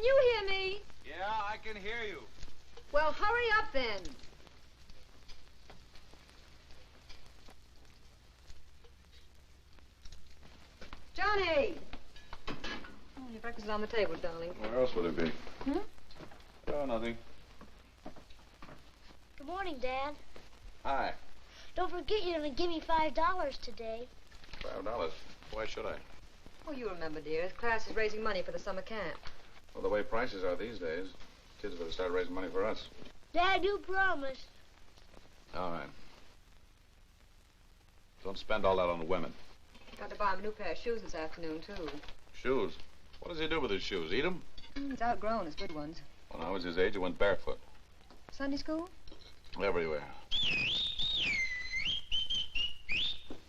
you hear me? Yeah, I can hear you. Well, hurry up then. Johnny! Oh, your breakfast is on the table, darling. Where else would it be? Hmm? Oh, nothing. Good morning, Dad. Hi. Don't forget you're going to give me $5 today. $5? Why should I? Oh, you remember, dear. His class is raising money for the summer camp. Well, the way prices are these days, kids better start raising money for us. Dad, do promise. All right. Don't spend all that on the women. Got to buy him a new pair of shoes this afternoon, too. Shoes? What does he do with his shoes? Eat them? He's outgrown his good ones. When I was his age, he went barefoot. Sunday school? Everywhere.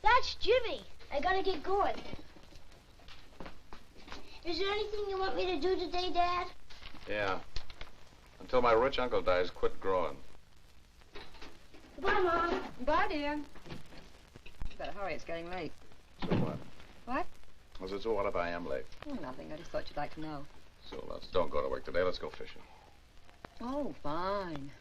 That's Jimmy. I got to get going. Is there anything you want me to do today, Dad? Yeah. Until my rich uncle dies, quit growing. Bye, Mom. Bye, dear. Better hurry, it's getting late. So what? What? I said, so what if I am late? Oh, nothing. I just thought you'd like to know. So let's don't go to work today. Let's go fishing. Oh, fine.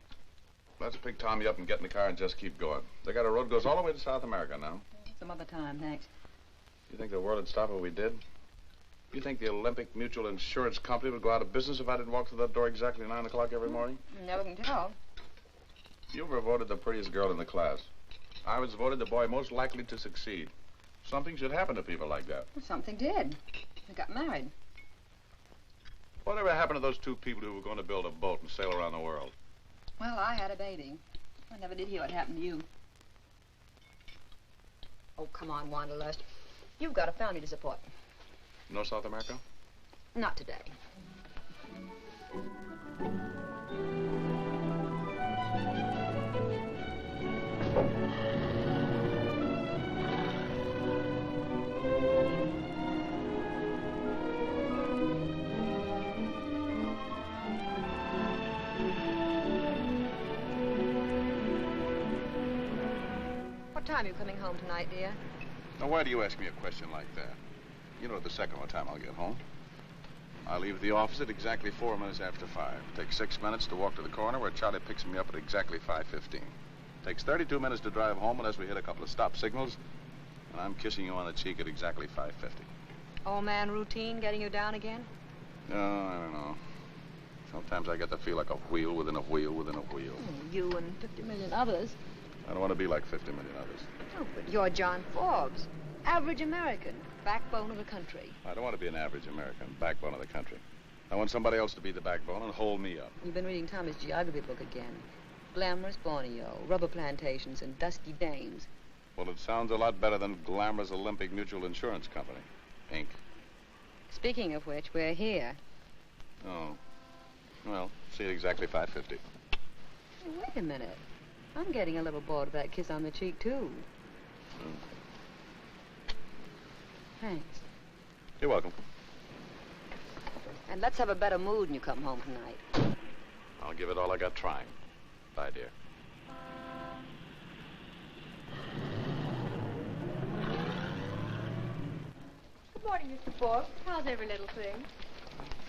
Let's pick Tommy up and get in the car and just keep going. They got a road goes all the way to South America now. Some other time, thanks. You think the world would stop if we did? You think the Olympic Mutual Insurance Company would go out of business if I didn't walk through that door exactly at 9 o'clock every morning? Never can tell. You were voted the prettiest girl in the class. I was voted the boy most likely to succeed. Something should happen to people like that. Well, something did. They got married. Whatever happened to those two people who were going to build a boat and sail around the world? Well, I had a baby. I never did hear what happened to you. Oh, come on, Wanderlust. You've got a family to support. No South America? Not today. What time are you coming home tonight, dear? Now, why do you ask me a question like that? You know the second what time I'll get home. I leave the office at exactly 4 minutes after 5. Takes 6 minutes to walk to the corner where Charlie picks me up at exactly 5:15. Takes 32 minutes to drive home unless we hit a couple of stop signals. And I'm kissing you on the cheek at exactly 5:50. Old man routine getting you down again? No, I don't know. Sometimes I get to feel like a wheel within a wheel within a wheel. Oh, you and 50 million others. I don't want to be like 50 million others. Oh, but you're John Forbes. Average American. Backbone of the country. I don't want to be an average American, backbone of the country. I want somebody else to be the backbone and hold me up. You've been reading Tommy's geography book again. Glamorous Borneo, rubber plantations, and dusky dames. Well, it sounds a lot better than glamorous Olympic Mutual Insurance Company, Inc. Speaking of which, we're here. Oh. Well, see you at exactly 5:50. Hey, wait a minute. I'm getting a little bored of that kiss on the cheek, too. Thanks. You're welcome. And let's have a better mood when you come home tonight. I'll give it all I got trying. Bye, dear. Good morning, Mr. Forbes. How's every little thing?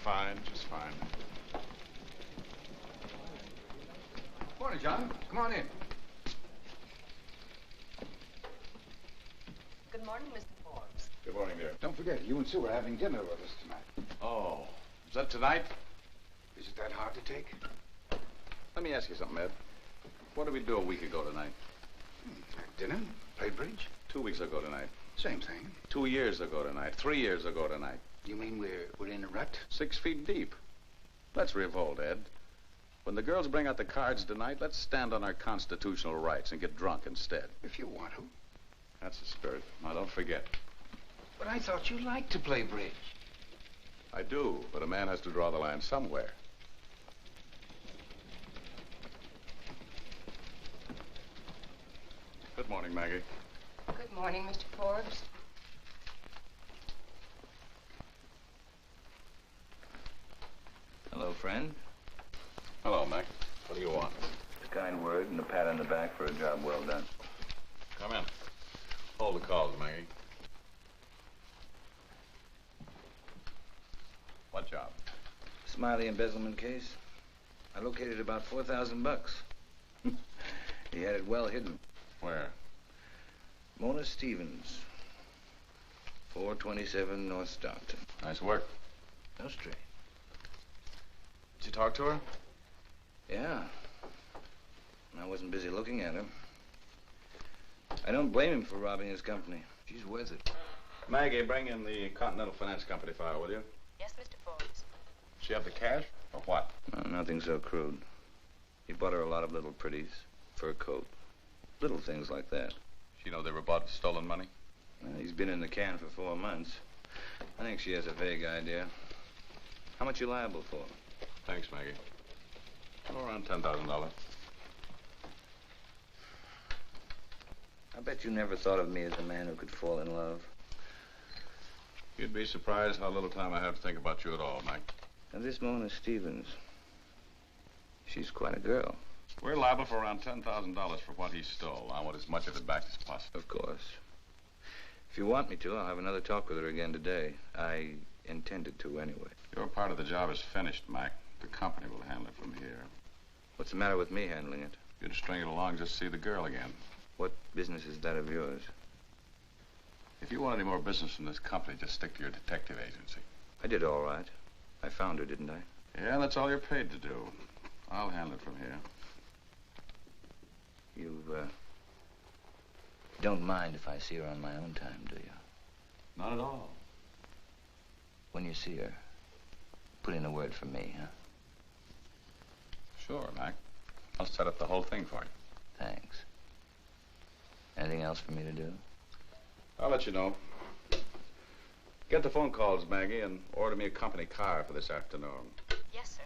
Fine, just fine. Morning, John. Come on in. Good morning, Mr. Forbes. Good morning, dear. Don't forget, you and Sue are having dinner with us tonight. Oh, is that tonight? Is it that hard to take? Let me ask you something, Ed. What did we do a week ago tonight? Had dinner, played bridge. 2 weeks ago tonight. Same thing. 2 years ago tonight. 3 years ago tonight. You mean we're in a rut? 6 feet deep. Let's revolt, Ed. When the girls bring out the cards tonight, let's stand on our constitutional rights and get drunk instead. If you want to. That's the spirit. Now, don't forget. But I thought you liked to play bridge. I do, but a man has to draw the line somewhere. Good morning, Maggie. Good morning, Mr. Forbes. Hello, friend. Hello, Mac. What do you want? A kind word and a pat on the back for a job well done. Come in. Hold the calls, Maggie. What job? Smiley embezzlement case. I located about $4,000. He had it well hidden. Where? Mona Stevens, 427 North Stockton. Nice work. No straight. Did you talk to her? Yeah. I wasn't busy looking at her. I don't blame him for robbing his company. She's worth it. Maggie, bring in the Continental Finance Company file, will you? Yes, Mr. Forbes. Does she have the cash, or what? No, nothing so crude. He bought her a lot of little pretties, fur coat, little things like that. She know they were bought with stolen money? He's been in the can for 4 months. I think she has a vague idea. How much you liable for? Thanks, Maggie. Oh, around $10,000. I bet you never thought of me as a man who could fall in love. You'd be surprised how little time I have to think about you at all, Mike. And this Mona Stevens, she's quite a girl. We're liable for around $10,000 for what he stole. I want as much of it back as possible. Of course. If you want me to, I'll have another talk with her again today. I intended to anyway. Your part of the job is finished, Mike. The company will handle it from here. What's the matter with me handling it? You'd string it along just to see the girl again. What business is that of yours? If you want any more business from this company, just stick to your detective agency. I did all right. I found her, didn't I? Yeah, that's all you're paid to do. I'll handle it from here. You, don't mind if I see her on my own time, do you? Not at all. When you see her, put in a word for me, huh? Sure, Mac. I'll set up the whole thing for you. Thanks. Anything else for me to do? I'll let you know. Get the phone calls, Maggie, and order me a company car for this afternoon. Yes, sir.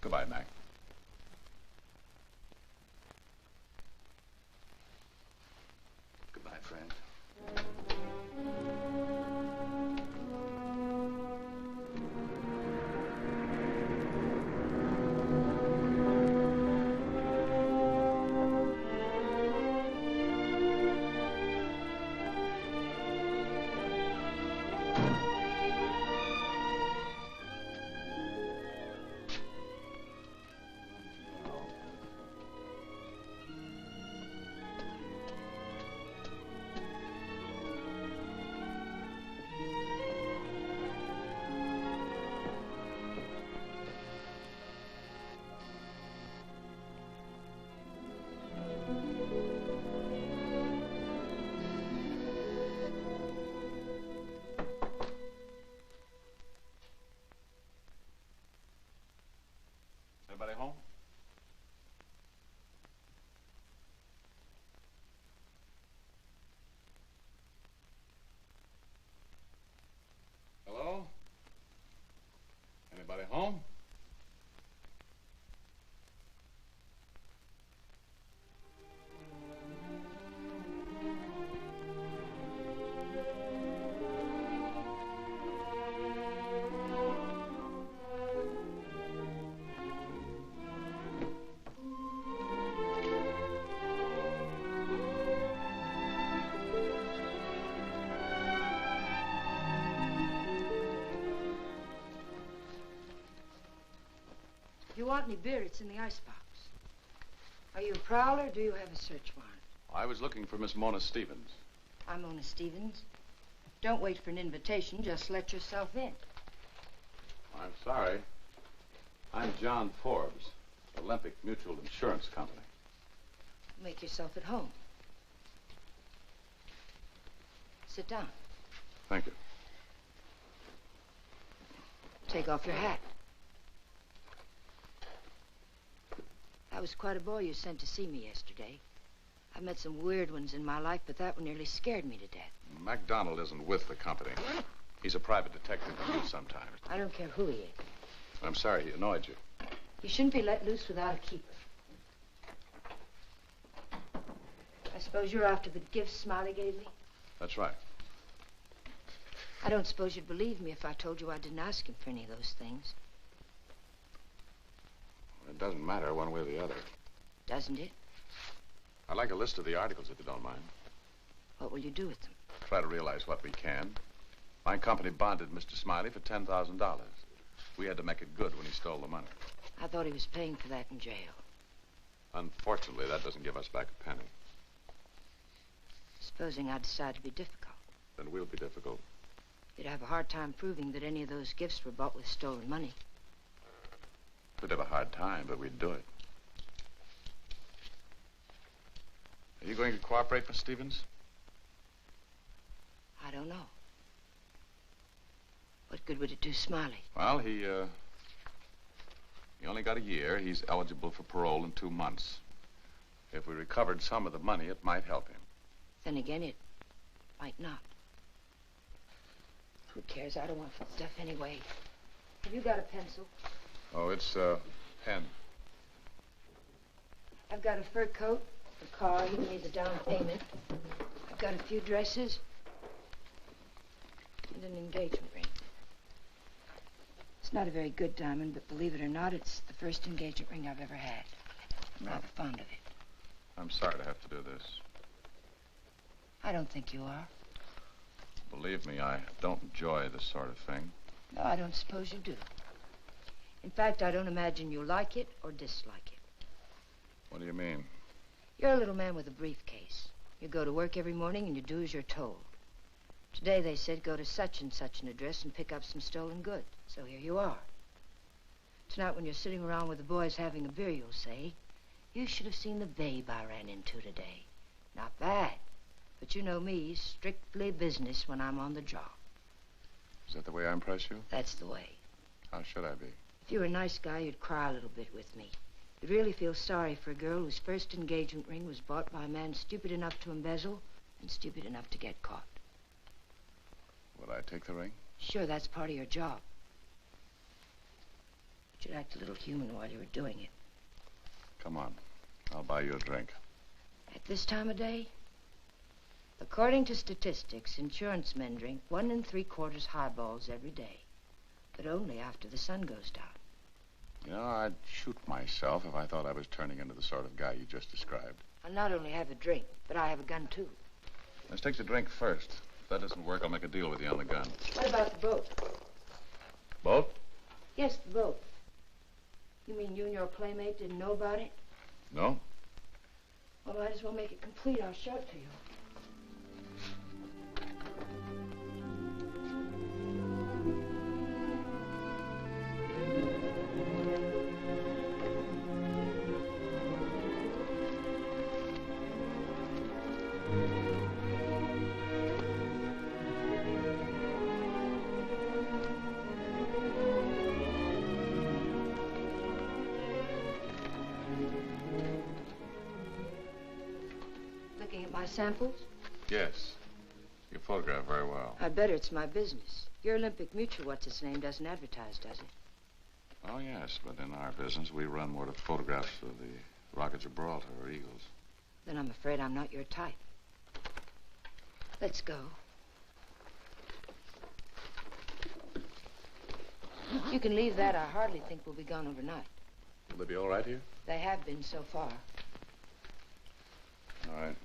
Goodbye, Mac. Goodbye, friend. Everybody home? Hello? Anybody home? If you want any beer, it's in the icebox. Are you a prowler or do you have a search warrant? I was looking for Miss Mona Stevens. I'm Mona Stevens. Don't wait for an invitation, just let yourself in. I'm sorry. I'm John Forbes, Olympic Mutual Insurance Company. Make yourself at home. Sit down. Thank you. Take off your hat. That was quite a boy you sent to see me yesterday. I've met some weird ones in my life, but that one nearly scared me to death. MacDonald isn't with the company. He's a private detective with you sometimes. I don't care who he is. I'm sorry he annoyed you. You shouldn't be let loose without a keeper. I suppose you're after the gifts Smiley gave me? That's right. I don't suppose you'd believe me if I told you I didn't ask him for any of those things. It doesn't matter one way or the other. Doesn't it? I'd like a list of the articles, if you don't mind. What will you do with them? Try to realize what we can. My company bonded Mr. Smiley for $10,000. We had to make it good when he stole the money. I thought he was paying for that in jail. Unfortunately, that doesn't give us back a penny. Supposing I decide to be difficult. Then we'll be difficult. You'd have a hard time proving that any of those gifts were bought with stolen money. We'd have a hard time, but we'd do it. Are you going to cooperate, Miss Stevens? I don't know. What good would it do Smiley? Well, he only got a year. He's eligible for parole in 2 months. If we recovered some of the money, it might help him. Then again, it might not. Who cares? I don't want that stuff anyway. Have you got a pencil? Oh, it's pen. I've got a fur coat, a car. You need the down payment. I've got a few dresses and an engagement ring. It's not a very good diamond, but believe it or not, it's the first engagement ring I've ever had. I'm rather fond of it. I'm sorry to have to do this. I don't think you are. Believe me, I don't enjoy this sort of thing. No, I don't suppose you do. In fact, I don't imagine you like it or dislike it. What do you mean? You're a little man with a briefcase. You go to work every morning and you do as you're told. Today they said go to such and such an address and pick up some stolen goods. So here you are. Tonight when you're sitting around with the boys having a beer, you'll say, you should have seen the babe I ran into today. Not bad. But you know me, strictly business when I'm on the job. Is that the way I impress you? That's the way. How should I be? If you were a nice guy, you'd cry a little bit with me. You'd really feel sorry for a girl whose first engagement ring was bought by a man stupid enough to embezzle and stupid enough to get caught. Would I take the ring? Sure, that's part of your job. But you'd act a little human while you were doing it. Come on. I'll buy you a drink. At this time of day? According to statistics, insurance men drink 1 3/4 highballs every day. But only after the sun goes down. You know, I'd shoot myself if I thought I was turning into the sort of guy you just described. I not only have a drink, but I have a gun, too. Let's take the drink first. If that doesn't work, I'll make a deal with you on the gun. What about the boat? Boat? Yes, the boat. You mean you and your playmate didn't know about it? No. Well, might as well make it complete. I'll show it to you. Samples? Yes. You photograph very well. I bet it's my business. Your Olympic Mutual, what's its name, doesn't advertise, does it? Oh, yes, but in our business, we run more to photographs of the Rock of Gibraltar or Eagles. Then I'm afraid I'm not your type. Let's go. You can leave that. I hardly think we'll be gone overnight. Will they be all right here? They have been so far. All right.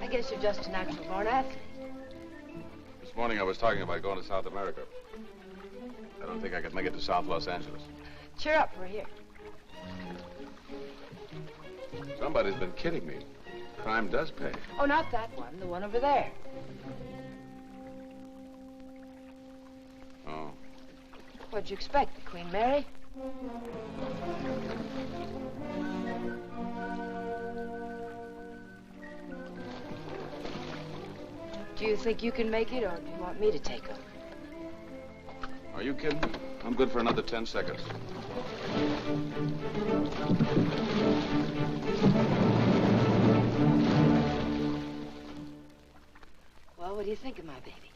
I guess you're just a natural-born athlete. This morning I was talking about going to South America. I don't think I could make it to South Los Angeles. Cheer up, we're here. Somebody's been kidding me. crime does pay. Oh, not that one. The one over there. Oh. What'd you expect, the Queen Mary? Do you think you can make it, or do you want me to take over? Are you kidding? I'm good for another 10 seconds. Well, what do you think of my baby?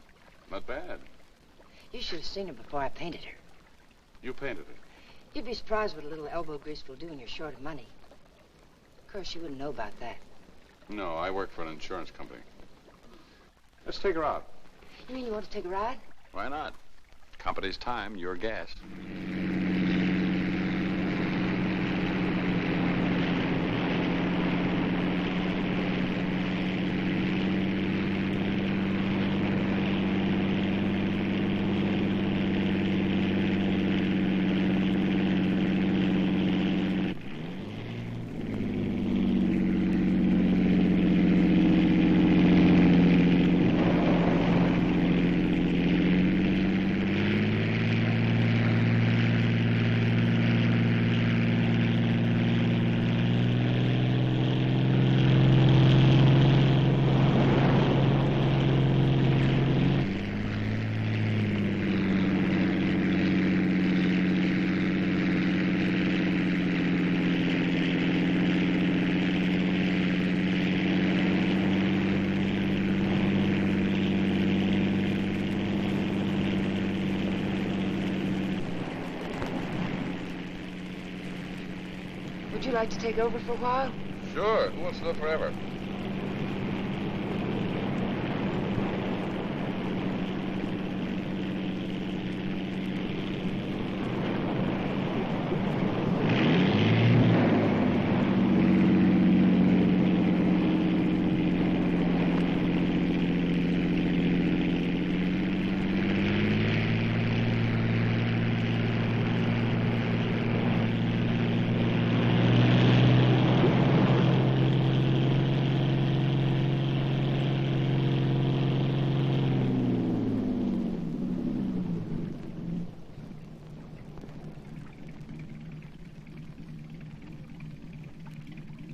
Not bad. You should have seen her before I painted her. You painted it. You'd be surprised what a little elbow grease will do when you're short of money. Of course, you wouldn't know about that. No, I work for an insurance company. Let's take her out. You mean you want to take a ride? Why not? Company's time, your gas. Would you like to take over for a while? Sure. Who wants to live forever?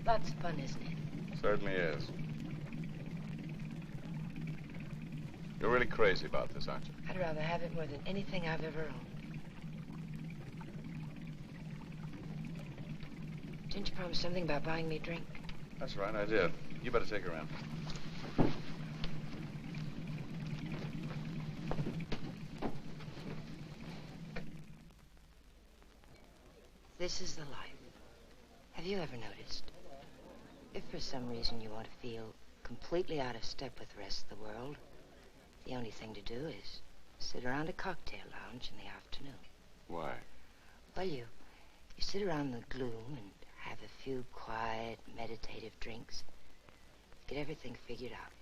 Lots of fun, isn't it? Certainly is. You're really crazy about this, aren't you? I'd rather have it more than anything I've ever owned. Didn't you promise something about buying me a drink? That's right, I did. You better take her in. This is the life. Have you ever noticed? If for some reason you want to feel completely out of step with the rest of the world, the only thing to do is sit around a cocktail lounge in the afternoon. Why? Well, you sit around in the gloom and have a few quiet, meditative drinks. Get everything figured out.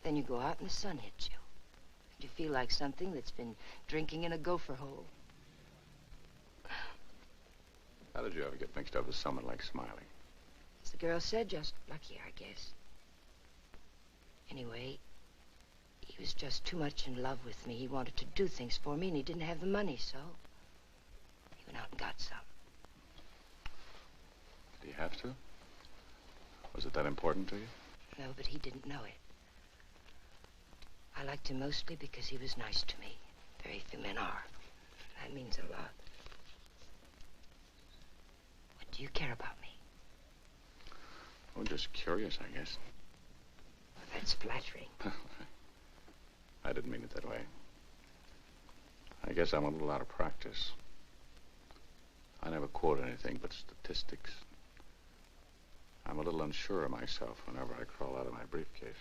Then you go out and the sun hits you. And you feel like something that's been drinking in a gopher hole. How did you ever get mixed up with someone like Smiley? As the girl said, just lucky, I guess. Anyway, he was just too much in love with me. He wanted to do things for me, and he didn't have the money, so he went out and got some. Did he have to? Was it that important to you? No, but he didn't know it. I liked him mostly because he was nice to me. Very few men are. That means a lot. What do you care about me? Oh, just curious, I guess. Well, that's flattering. I didn't mean it that way. I guess I'm a little out of practice. I never quote anything but statistics. I'm a little unsure of myself whenever I crawl out of my briefcase.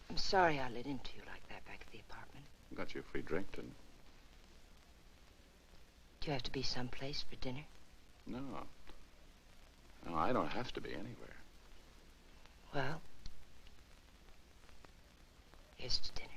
I'm sorry I let into you like that back at the apartment. Got you a free drink, didn't Do you have to be someplace for dinner? No. No, I don't have to be anywhere. Well, here's to dinner.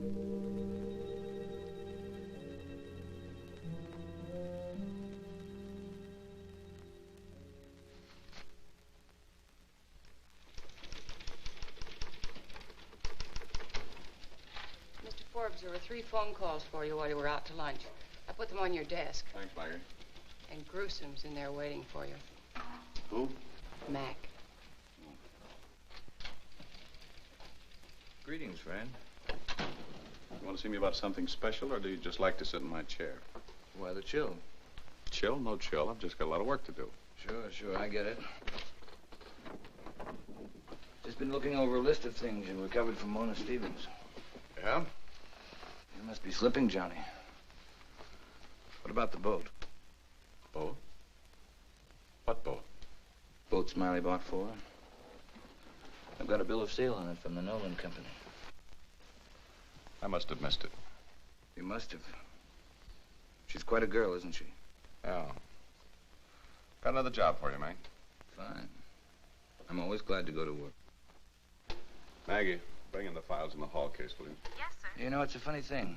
Mr. Forbes, there were 3 phone calls for you while you were out to lunch. I put them on your desk. Thanks, Maggie. And Gruesom's in there waiting for you. Who? Mac. Greetings, friend. You want to see me about something special, or do you just like to sit in my chair? Why the chill? Chill? No chill. I've just got a lot of work to do. Sure, I get it. Just been looking over a list of things you recovered from Mona Stevens. Yeah? You must be slipping, Johnny. What about the boat? Boat? What boat? Boat Smiley bought for her. I've got a bill of sale on it from the Nolan Company. I must have missed it. You must have. She's quite a girl, isn't she? Yeah. Got another job for you, Mag. Fine. I'm always glad to go to work. Maggie, bring in the files in the hall case, will you? Yes, sir. You know, it's a funny thing.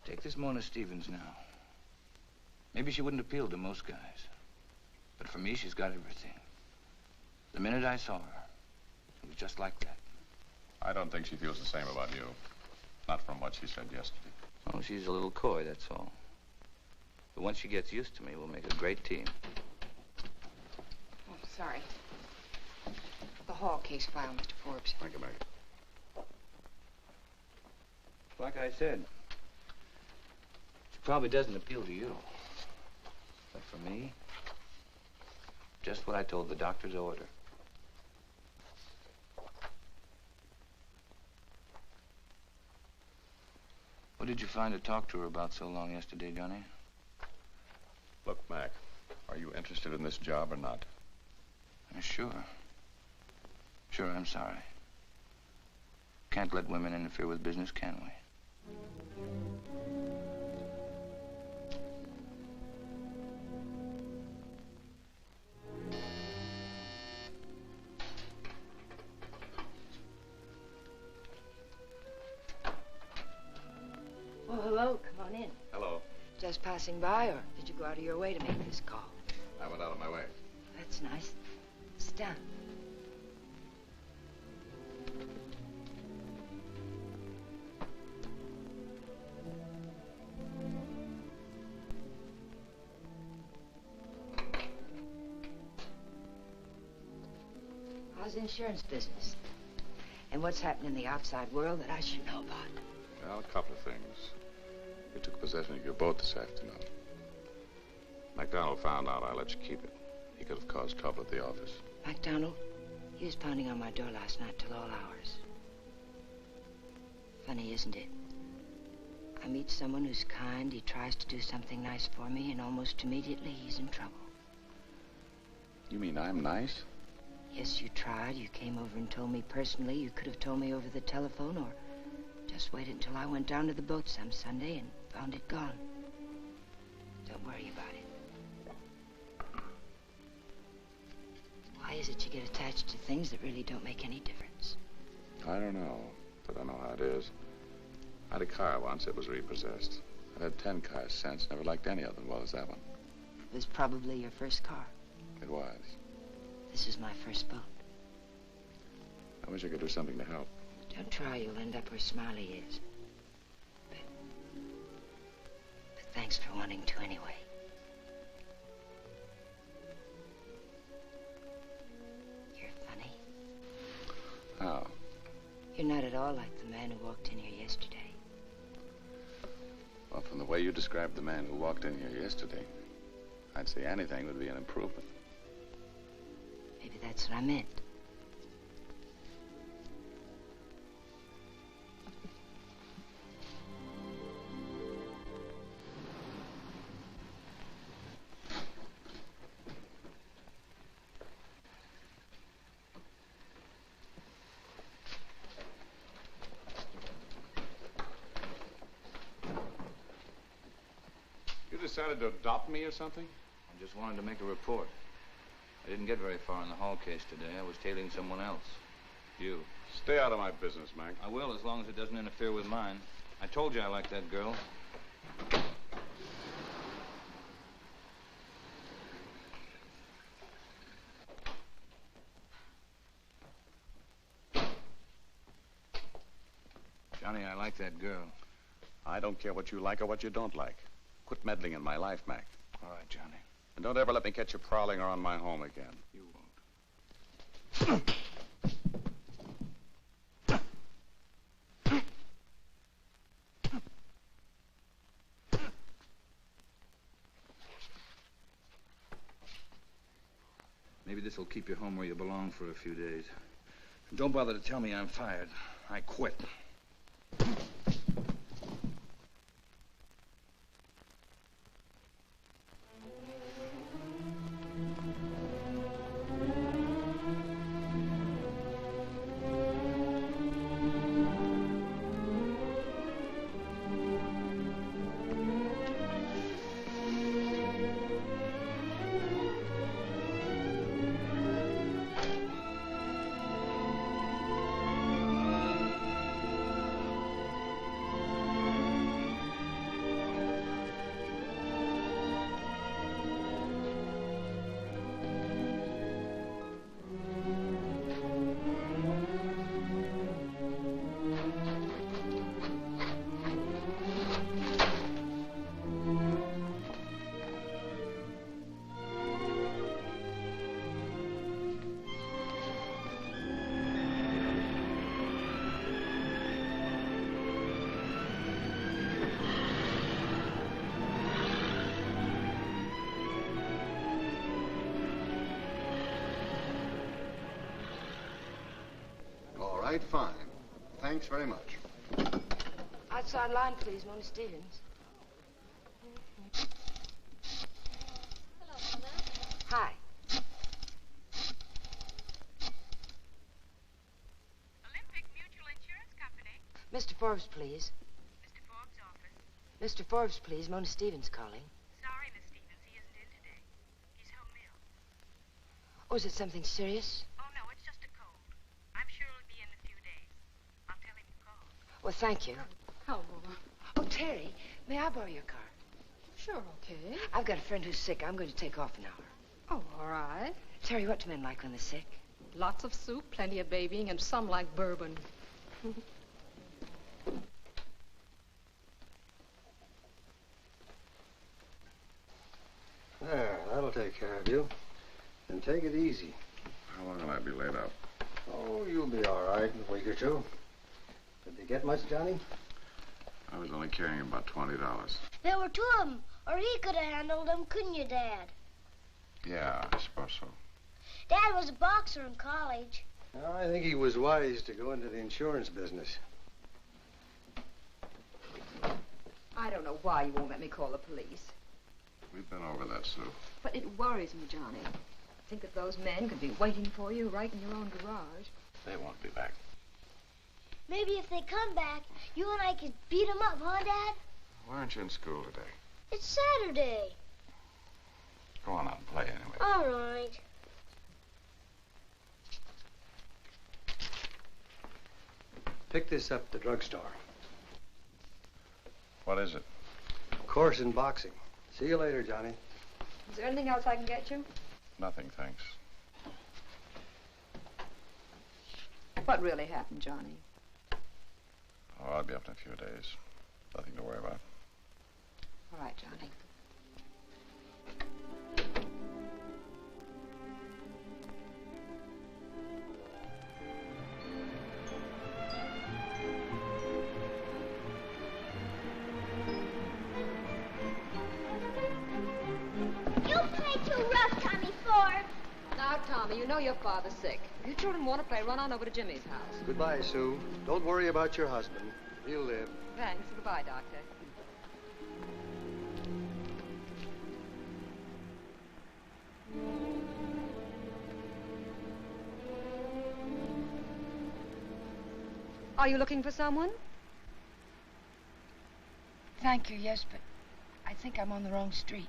Take this Mona Stevens now. Maybe she wouldn't appeal to most guys. But for me, she's got everything. The minute I saw her, it was just like that. I don't think she feels the same about you. Not from what she said yesterday. Oh, she's a little coy, that's all. But once she gets used to me, we'll make a great team. Oh, sorry. The hall case file, Mr. Forbes. Thank you, Maggie. Like I said, she probably doesn't appeal to you. But for me, just what I told the doctor's order. What did you find to talk to her about so long yesterday, Johnny? Look, Mac, are you interested in this job or not? Sure. Sure, I'm sorry. Can't let women interfere with business, can we? Well, hello. Come on in. Hello. Just passing by, or did you go out of your way to make this call? I went out of my way. That's nice. Sit down. How's the insurance business? And what's happening in the outside world that I should know about? Well, a couple of things. You took possession of your boat this afternoon. MacDonald found out I let you keep it. He could have caused trouble at the office. MacDonald, he was pounding on my door last night till all hours. Funny, isn't it? I meet someone who's kind, he tries to do something nice for me, and almost immediately he's in trouble. You mean I'm nice? Yes, you tried. You came over and told me personally. You could have told me over the telephone, or just waited until I went down to the boat some Sunday and found it gone. Don't worry about it. Why is it you get attached to things that really don't make any difference? I don't know, but I know how it is. I had a car once. It was repossessed. I've had 10 cars since. Never liked any of them as well as that one. It was probably your first car. It was. This is my first boat. I wish I could do something to help. Don't try. You'll end up where Smiley is. But thanks for wanting to anyway. You're funny. How? You're not at all like the man who walked in here yesterday. Well, from the way you described the man who walked in here yesterday, I'd say anything would be an improvement. Maybe that's what I meant. You decided to adopt me or something? I just wanted to make a report. I didn't get very far in the hall case today. I was tailing someone else. You. Stay out of my business, Mac. I will, as long as it doesn't interfere with mine. I told you I like that girl. Johnny, I like that girl. I don't care what you like or what you don't like. Quit meddling in my life, Mac. All right, Johnny. And don't ever let me catch you prowling around my home again. You won't. Maybe this will keep you home where you belong for a few days. And don't bother to tell me I'm fired. I quit. All right, fine. Thanks very much. Outside line, please, Mona Stevens. Hello, Mona. Hi. Olympic Mutual Insurance Company. Mr. Forbes, please. Mr. Forbes' office. Mr. Forbes, please. Mona Stevens calling. Sorry, Miss Stevens, he isn't in today. He's home ill. Oh, is it something serious? Oh, no, it's just a cold. I'm sure he'll be in a few days. I'll tell him you called. Well, thank you. How, Mona? Oh, Terry, may I borrow your car? Sure, okay. I've got a friend who's sick. I'm going to take off an hour. Oh, all right. Terry, what do men like when they're sick? Lots of soup, plenty of babying, and some like bourbon. There, that'll take care of you. And take it easy. How long will I be laid up? Oh, you'll be all right in a week or two. Did you get much, Johnny? I was only carrying about $20. There were two of them, or he could have handled them, couldn't you, Dad? Yeah, I suppose so. Dad was a boxer in college. I think he was wise to go into the insurance business. I don't know why you won't let me call the police. We've been over that, Sue. But it worries me, Johnny. Think that those men could be waiting for you right in your own garage. They won't be back. Maybe if they come back, you and I could beat them up, huh, Dad? Why aren't you in school today? It's Saturday. Go on out and play anyway. All right. Pick this up at the drugstore. What is it? Course in boxing. See you later, Johnny. Is there anything else I can get you? Nothing, thanks. What really happened, Johnny? Oh, I'll be up in a few days. Nothing to worry about. All right, Johnny. You play too rough, Tommy Ford. Now, Tommy, you know your father's sick. If you children want to play, run on over to Jimmy's house. Goodbye, Sue. Don't worry about your husband. He'll live. Thanks. Goodbye, Doctor. Are you looking for someone? Thank you, yes, but I think I'm on the wrong street.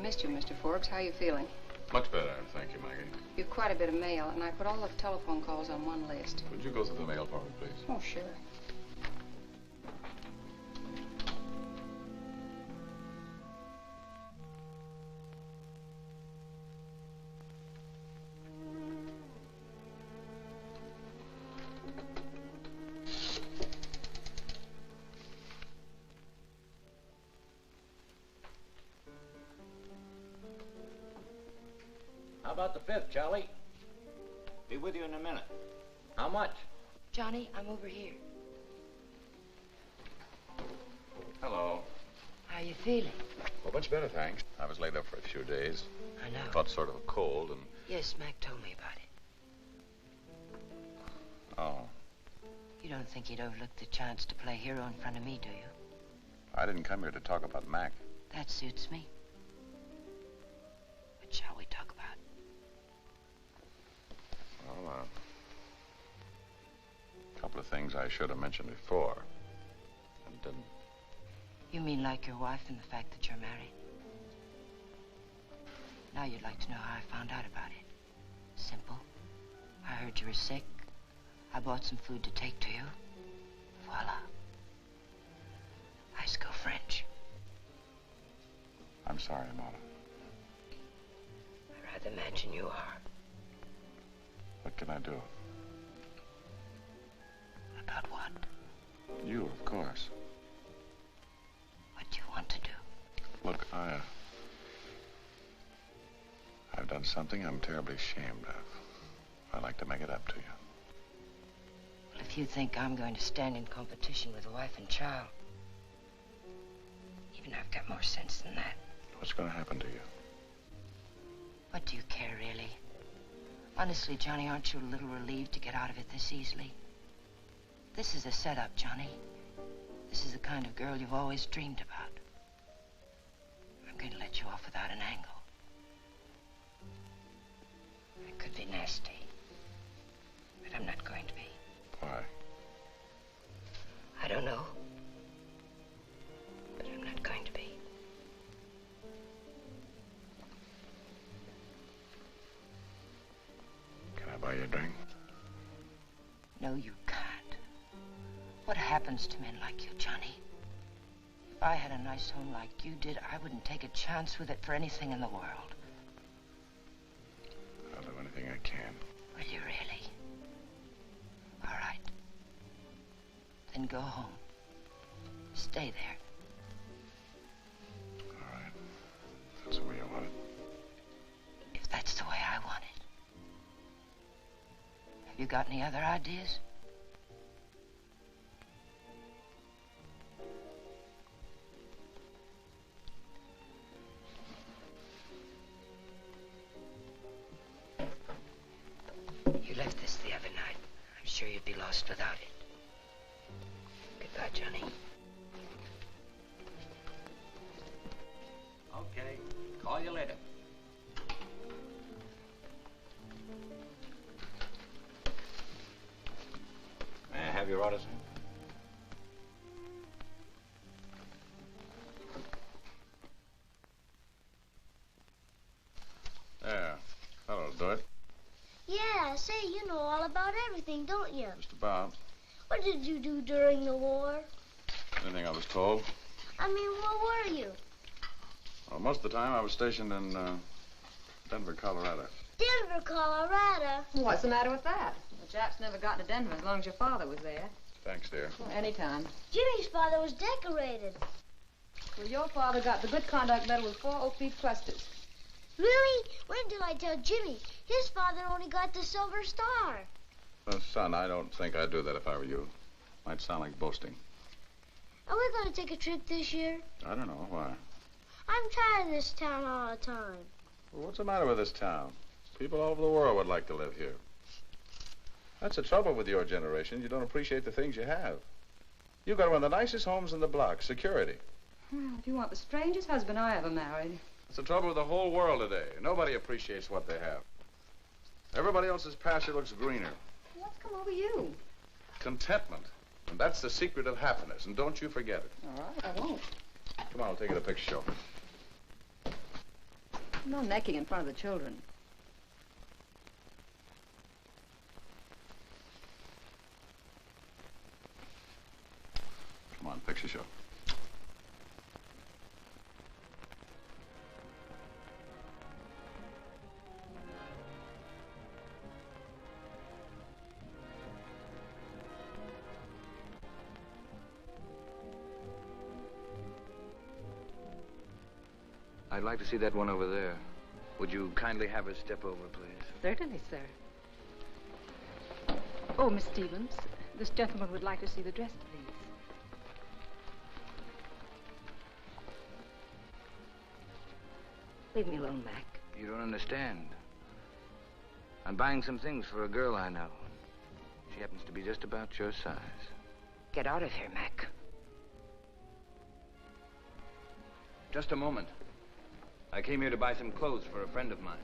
Missed you, Mr. Forbes. How are you feeling? Much better, thank you, Maggie. You've quite a bit of mail, and I put all the telephone calls on one list. Would you go through the mail for me, please? Oh, sure. How about the 5th, Charlie? Be with you in a minute. How much? Johnny, I'm over here. Hello. How you feeling? Well, much better, thanks. I was laid up for a few days. I know. Caught sort of a cold and... Yes, Mac told me about it. Oh. You don't think you'd overlook the chance to play hero in front of me, do you? I didn't come here to talk about Mac. That suits me. What shall we talk about? Well, a couple of things I should have mentioned before and didn't. You mean like your wife and the fact that you're married? Now you'd like to know how I found out about it. Simple. I heard you were sick. I bought some food to take to you. Voila. I go French. I'm sorry, Mona. I'd rather imagine you are. What can I do? About what? You, of course. What do you want to do? Look, I've done something I'm terribly ashamed of. I'd like to make it up to you. Well, if you think I'm going to stand in competition with a wife and child, even I've got more sense than that. What's going to happen to you? What do you care, really? Honestly, Johnny, aren't you a little relieved to get out of it this easily? This is a setup, Johnny. This is the kind of girl you've always dreamed about. I'm going to let you off without an angle. It could be nasty, but I'm not going to be. Why? I don't know, but I'm not going to be. Can I buy you a drink? No, you can't. What happens to men like you, Johnny? If I had a nice home like you did, I wouldn't take a chance with it for anything in the world. I'll do anything I can. Will you really? All right. Then go home. Stay there. All right. If that's the way you want it. If that's the way I want it. Have you got any other ideas? You left this the other night. I'm sure you'd be lost without it. Goodbye, Johnny. Okay. Call you later. May I have your order, sir? There. That'll do it. Yeah, say, you know all about everything, don't you? Just about. What did you do during the war? Anything I was told. I mean, where were you? Well, most of the time I was stationed in Denver, Colorado. Denver, Colorado. What's the matter with that? The Japs never got to Denver as long as your father was there. Thanks, dear. Well, anytime. Jimmy's father was decorated. Well, your father got the Good Conduct Medal with 4 oak leaf clusters. Really? When did I tell Jimmy? His father only got the Silver Star. Well, son, I don't think I'd do that if I were you. Might sound like boasting. Are we going to take a trip this year? I don't know. Why? I'm tired of this town all the time. Well, what's the matter with this town? People all over the world would like to live here. That's the trouble with your generation. You don't appreciate the things you have. You've got one of the nicest homes in the block. Security. Well, if you want the strangest husband I ever married. That's the trouble with the whole world today. Nobody appreciates what they have. Everybody else's pasture looks greener. What's come over you? Contentment. And that's the secret of happiness. And don't you forget it. All right, I won't. Come on, I'll take you to the picture show. No necking in front of the children. Come on, picture show. I'd like to see that one over there. Would you kindly have her step over, please? Certainly, sir. Oh, Miss Stevens, this gentleman would like to see the dress, please. Leave me alone, Mac. You don't understand. I'm buying some things for a girl I know. She happens to be just about your size. Get out of here, Mac. Just a moment. I came here to buy some clothes for a friend of mine.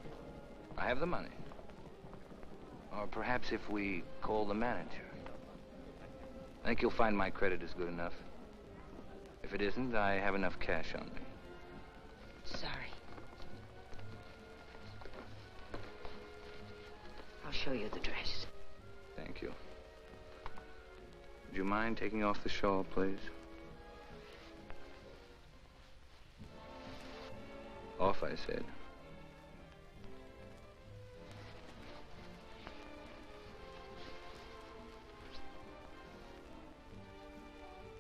I have the money. Or perhaps if we call the manager. I think you'll find my credit is good enough. If it isn't, I have enough cash on me. Sorry. I'll show you the dress. Thank you. Would you mind taking off the shawl, please? Off, I said.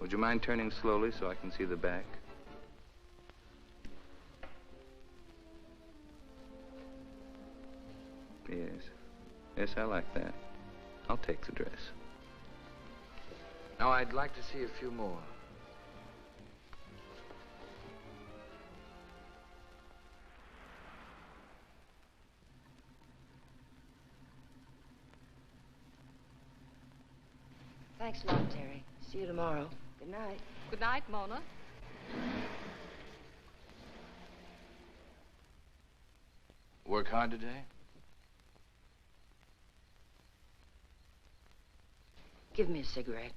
Would you mind turning slowly so I can see the back? Yes. Yes, I like that. I'll take the dress. Now, I'd like to see a few more. Thanks a lot, Terry. See you tomorrow. Good night. Good night, Mona. Work hard today? Give me a cigarette.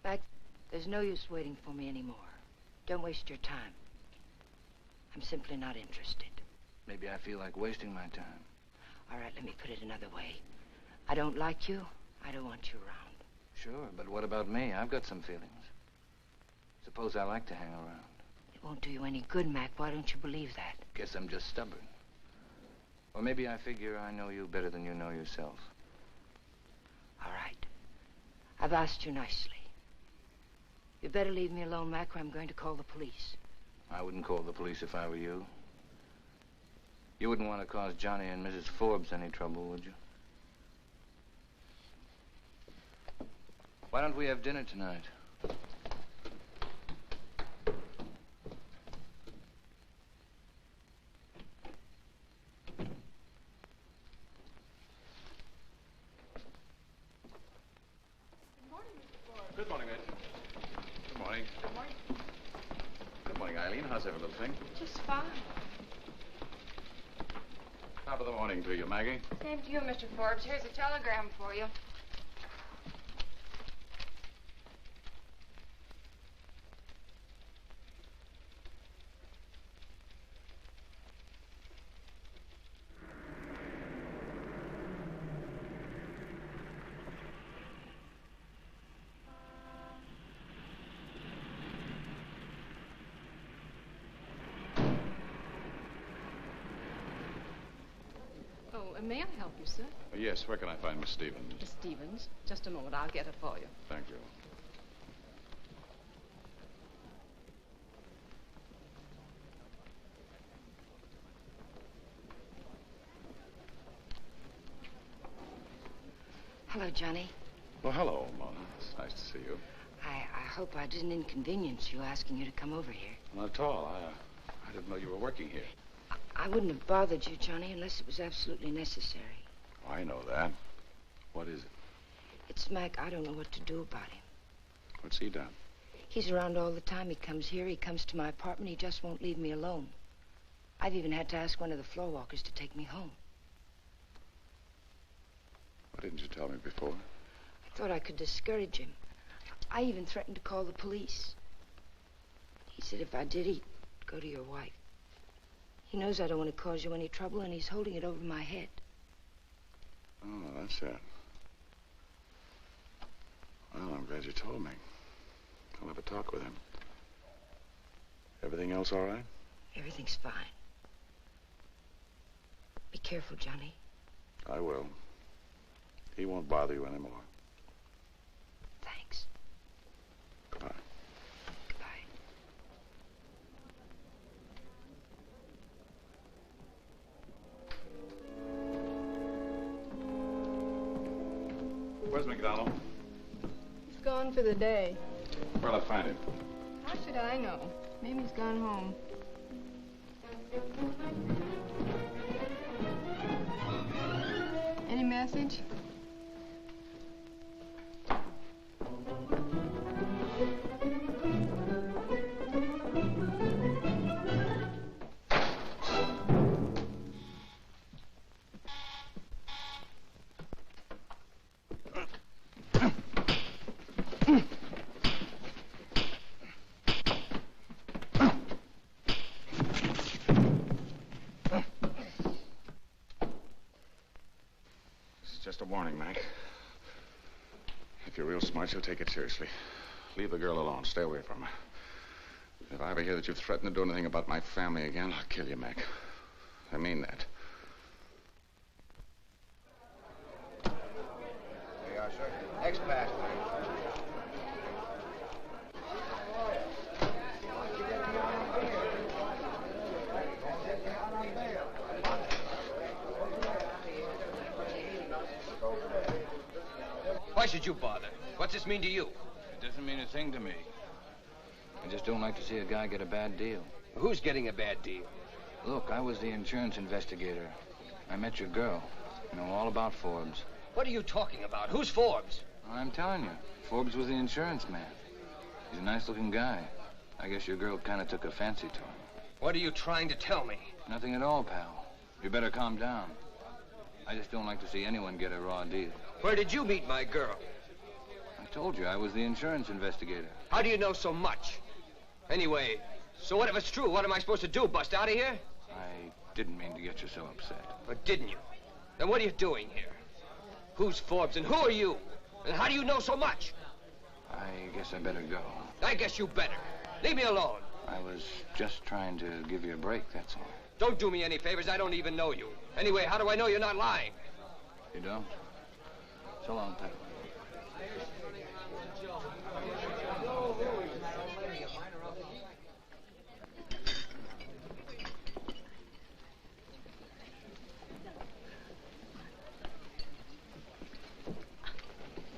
Mac, there's no use waiting for me anymore. Don't waste your time. I'm simply not interested. Maybe I feel like wasting my time. All right, let me put it another way. I don't like you. I don't want you around. Sure, but what about me? I've got some feelings. Suppose I like to hang around. It won't do you any good, Mac. Why don't you believe that? Guess I'm just stubborn. Or maybe I figure I know you better than you know yourself. All right. I've asked you nicely. You better leave me alone, Mac, or I'm going to call the police. I wouldn't call the police if I were you. You wouldn't want to cause Johnny and Mrs. Forbes any trouble, would you? Why don't we have dinner tonight? Good morning, Mitch. Good morning. Good morning. Good morning, Eileen. How's every little thing? Just fine. Top of the morning to you, Maggie. Same to you, Mr. Forbes. Here's a telegram for you. May I help you, sir? Yes, where can I find Miss Stevens? Miss Stevens. Just a moment. I'll get her for you. Thank you. Hello, Johnny. Well, hello, Mona. It's nice to see you. I hope I didn't inconvenience you asking you to come over here. Not at all. I didn't know you were working here. I wouldn't have bothered you, Johnny, unless it was absolutely necessary. Oh, I know that. What is it? It's Mac. I don't know what to do about him. What's he done? He's around all the time. He comes here. He comes to my apartment. He just won't leave me alone. I've even had to ask one of the floor walkers to take me home. Why didn't you tell me before? I thought I could discourage him. I even threatened to call the police. He said if I did, he'd go to your wife. He knows I don't want to cause you any trouble, and he's holding it over my head. Oh, that's it. Well, I'm glad you told me. I'll have a talk with him. Everything else all right? Everything's fine. Be careful, Johnny. I will. He won't bother you anymore. Thanks. Goodbye. Goodbye. Where's McDonald? He's gone for the day. Where'll I find him? How should I know? Maybe he's gone home. Any message? Just a warning, Mac. If you're real smart, you'll take it seriously. Leave the girl alone. Stay away from her. If I ever hear that you've threatened to do anything about my family again, I'll kill you, Mac. I mean that. There you are, sir. Next pass. Why should you bother? What's this mean to you? It doesn't mean a thing to me. I just don't like to see a guy get a bad deal. Who's getting a bad deal? Look, I was the insurance investigator. I met your girl. I know all about Forbes. What are you talking about? Who's Forbes? I'm telling you, Forbes was the insurance man. He's a nice-looking guy. I guess your girl kind of took a fancy to him. What are you trying to tell me? Nothing at all, pal. You better calm down. I just don't like to see anyone get a raw deal. Where did you meet my girl? I told you, I was the insurance investigator. How do you know so much? Anyway, so what if it's true? What am I supposed to do, bust out of here? I didn't mean to get you so upset. Or didn't you? Then what are you doing here? Who's Forbes and who are you? And how do you know so much? I guess I better go. I guess you better. Leave me alone. I was just trying to give you a break, that's all. Don't do me any favors. I don't even know you. Anyway, how do I know you're not lying? You don't? So long, pal.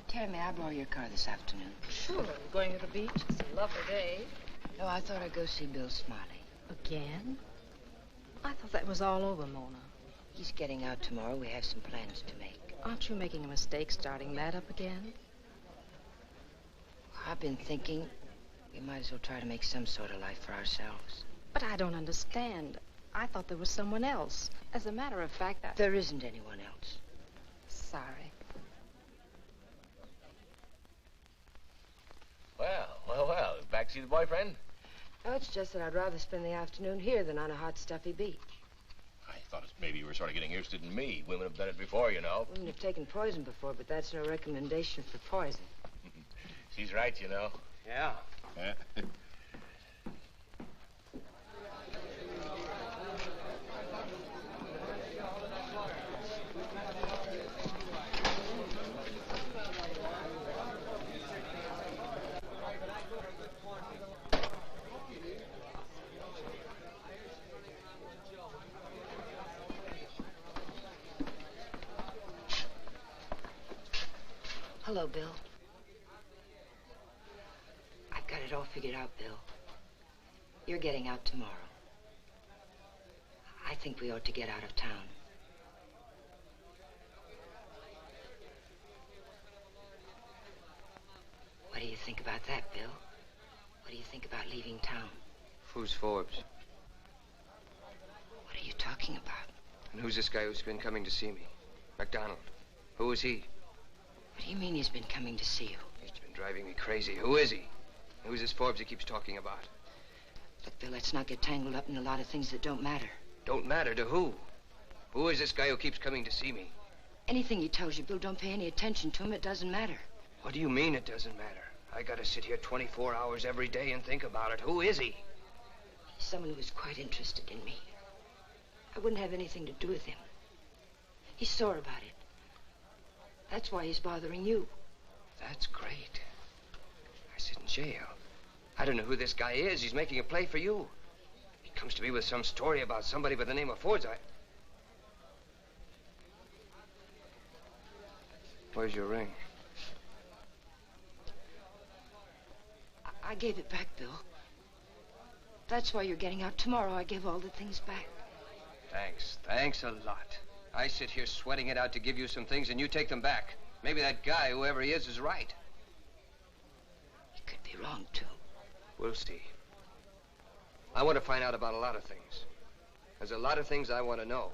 Terry, may I borrow your car this afternoon? Sure. We're going to the beach. It's a lovely day. No, I thought I'd go see Bill Smiley. Again? I thought that was all over, Mona. He's getting out tomorrow. We have some plans to make. Aren't you making a mistake starting that up again? I've been thinking we might as well try to make some sort of life for ourselves. But I don't understand. I thought there was someone else. As a matter of fact, There isn't anyone else. Sorry. Well. Back to see the boyfriend? No, it's just that I'd rather spend the afternoon here than on a hot, stuffy beach. I thought maybe you were sort of getting interested in me. Women have done it before, you know. Women have taken poison before, but that's no recommendation for poison. She's right, you know. Yeah. Hello, Bill. I've got it all figured out, Bill. You're getting out tomorrow. I think we ought to get out of town. What do you think about that, Bill? What do you think about leaving town? Who's Forbes? And who's this guy who's been coming to see me? MacDonald. Who is he? What do you mean he's been coming to see you? He's been driving me crazy. Who is he? Who's this Forbes he keeps talking about? Look, Bill, let's not get tangled up in a lot of things that don't matter. Don't matter to who? Who is this guy who keeps coming to see me? Anything he tells you, Bill, don't pay any attention to him. It doesn't matter. What do you mean it doesn't matter? I gotta sit here 24 hours every day and think about it. Who is he? He's someone who is quite interested in me. I wouldn't have anything to do with him. He's sore about it. That's why he's bothering you. That's great. I sit in jail. I don't know who this guy is. He's making a play for you. He comes to me with some story about somebody by the name of Forbes. Where's your ring? I gave it back, Bill. That's why you're getting out tomorrow. I gave all the things back. Thanks. Thanks a lot. I sit here sweating it out to give you some things, and you take them back. Maybe that guy, whoever he is right. He could be wrong, too. We'll see. I want to find out about a lot of things. There's a lot of things I want to know.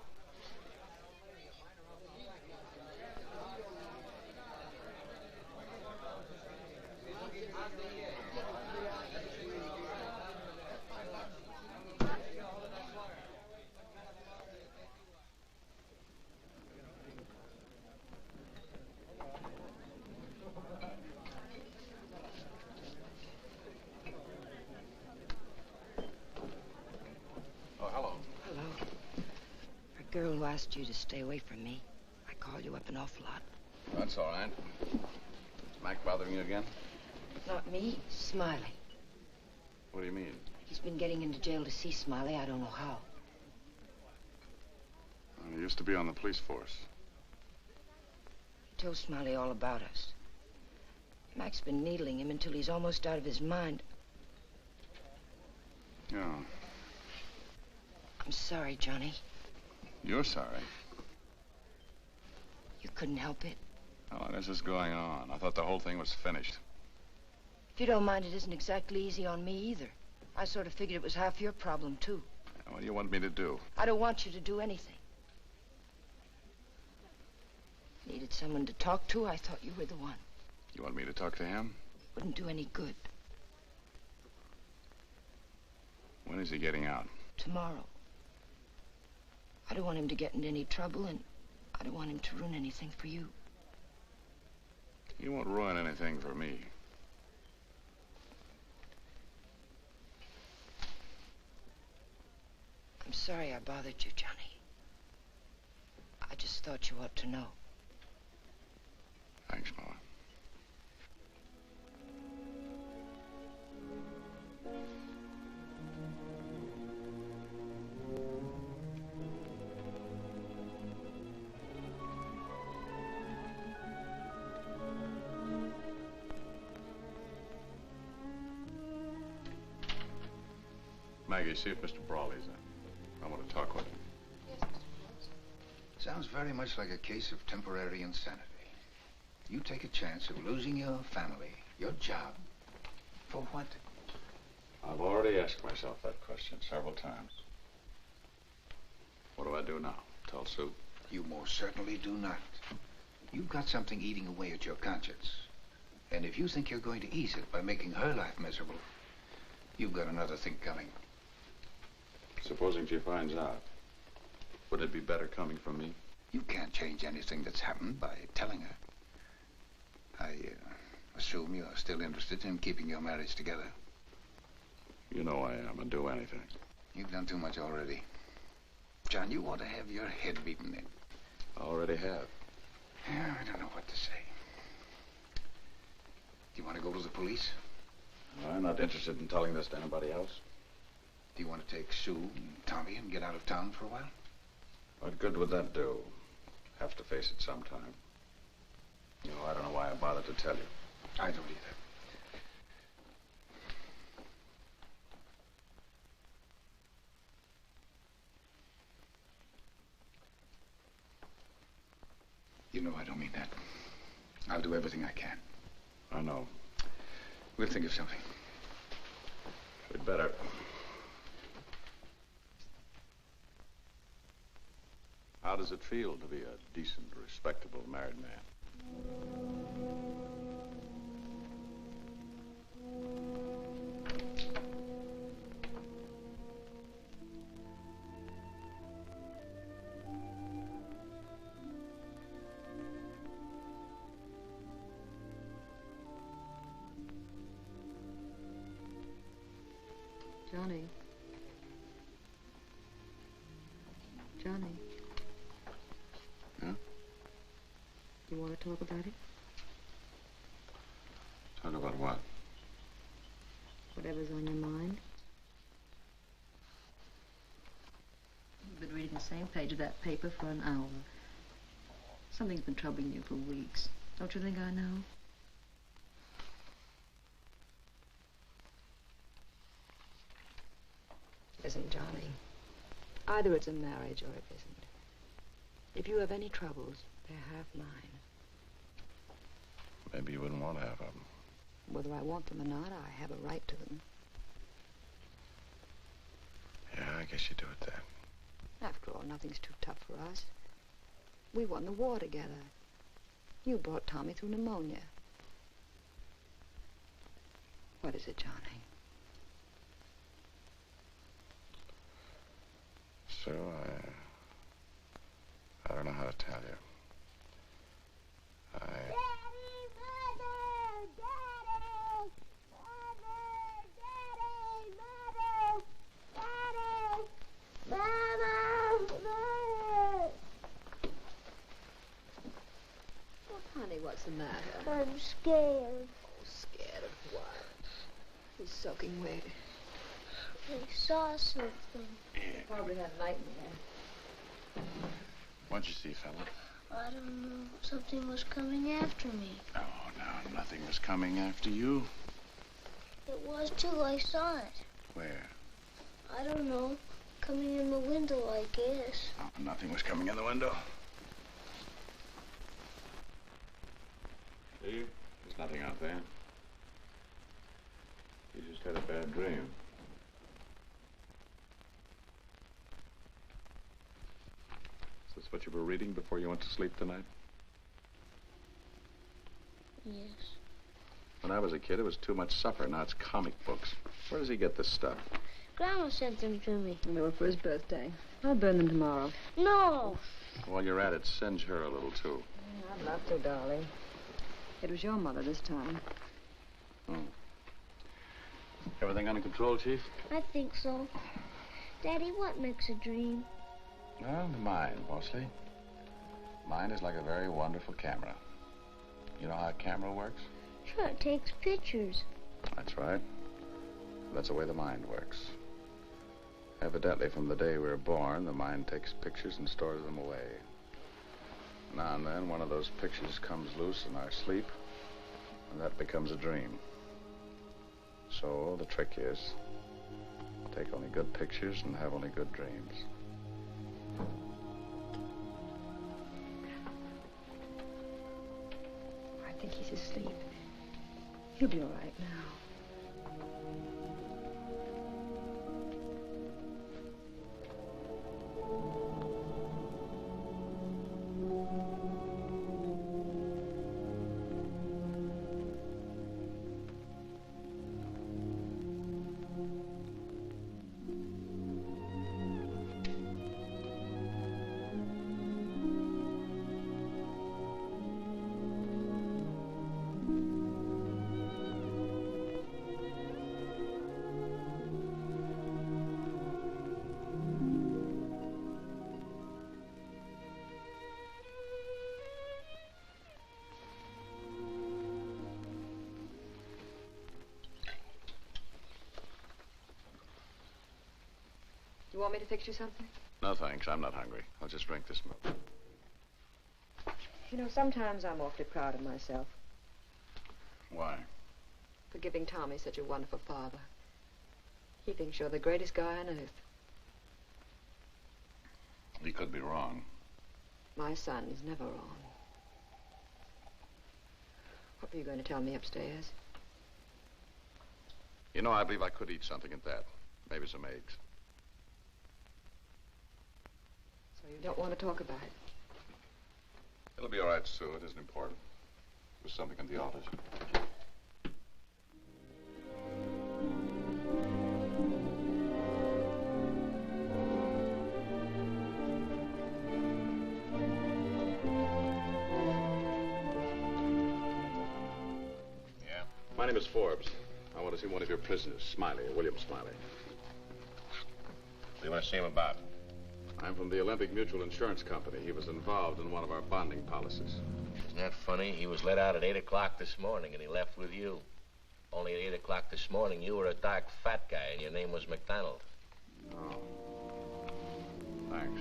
Girl who asked you to stay away from me. I called you up an awful lot. That's all right. Is Mac bothering you again? Not me, Smiley. What do you mean? He's been getting into jail to see Smiley. I don't know how. Well, he used to be on the police force. He told Smiley all about us. Mac's been needling him until he's almost out of his mind. Yeah. I'm sorry, Johnny. You're sorry. You couldn't help it. How long is this going on? I thought the whole thing was finished. If you don't mind, it isn't exactly easy on me either. I sort of figured it was half your problem, too. What do you want me to do? I don't want you to do anything. Needed someone to talk to? I thought you were the one. You want me to talk to him? Wouldn't do any good. When is he getting out? Tomorrow. I don't want him to get into any trouble, and I don't want him to ruin anything for you. He won't ruin anything for me. I'm sorry I bothered you, Johnny. I just thought you ought to know. Thanks, Mama. Maggie, see if Mr. Brawley's in. I want to talk with him. Yes, Mr. Forbes. Sounds very much like a case of temporary insanity. You take a chance of losing your family, your job. For what? I've already asked myself that question several times. What do I do now? Tell Sue? You most certainly do not. You've got something eating away at your conscience. And if you think you're going to ease it by making her life miserable, you've got another thing coming. Supposing she finds out, would it be better coming from me? You can't change anything that's happened by telling her. I assume you're still interested in keeping your marriage together. You know I am. I'd do anything. You've done too much already. John, you ought to have your head beaten in. I already have. Yeah, I don't know what to say. Do you want to go to the police? I'm not interested in telling this to anybody else. Do you want to take Sue and Tommy and get out of town for a while? What good would that do? Have to face it sometime. You know, I don't know why I bothered to tell you. I don't either. You know I don't mean that. I'll do everything I can. I know. We'll think of something. We'd better. How does it feel to be a decent, respectable married man? Johnny. Johnny. Yeah? You want to talk about it? Talk about what? Whatever's on your mind. You've been reading the same page of that paper for an hour. Something's been troubling you for weeks. Don't you think I know? Listen, Johnny. Either it's a marriage or it isn't. If you have any troubles, they're half mine. Maybe you wouldn't want to have them. Whether I want them or not, I have a right to them. Yeah, I guess you do it then. After all, nothing's too tough for us. We won the war together. You brought Tommy through pneumonia. What is it, Johnny? So, I don't know how to tell you. Daddy, Mother, Daddy, Mother, Daddy, Mother, Daddy, Mama, Mother. Well, honey, what's the matter? I'm scared. Oh, scared of what? He's soaking wet. I saw something. You probably had a nightmare. What'd you see, fella? I don't know. Something was coming after me. Oh, no, nothing was coming after you. It was too. I saw it. Where? I don't know. Coming in the window, I guess. Oh, nothing was coming in the window. See? There's nothing out there. You just had a bad dream. Is this what you were reading before you went to sleep tonight? Yes. When I was a kid, it was too much supper. Now it's comic books. Where does he get this stuff? Grandma sent them to me. And they were for his birthday. I'll burn them tomorrow. No. While you're at it, singe her a little, too. I'd love to, darling. It was your mother this time. Everything under control, Chief? I think so. Daddy, what makes a dream? Well, the mind, mostly. Mind is like a very wonderful camera. You know how a camera works? Sure, it takes pictures. That's right. That's the way the mind works. Evidently, from the day we were born, the mind takes pictures and stores them away. Now and then, one of those pictures comes loose in our sleep, and that becomes a dream. So, the trick is, take only good pictures and have only good dreams. I think he's asleep. He'll be all right now. You want me to fix you something? No, thanks. I'm not hungry. I'll just drink this milk. You know, sometimes I'm awfully proud of myself Why? for giving Tommy such a wonderful father. He thinks you're the greatest guy on earth. He could be wrong. My son is never wrong. What were you going to tell me upstairs? You know, I believe I could eat something at that. Maybe some eggs. So you don't want to talk about it? It'll be all right, Sue. It isn't important. There's something in the office. My name is Forbes. I want to see one of your prisoners, Smiley, William Smiley. What do you want to see him about? I'm from the Olympic Mutual Insurance Company. He was involved in one of our bonding policies. Isn't that funny? He was let out at 8 o'clock this morning, and he left with you. Only at 8 o'clock this morning, you were a dark, fat guy, and your name was McDonald. Oh. Thanks.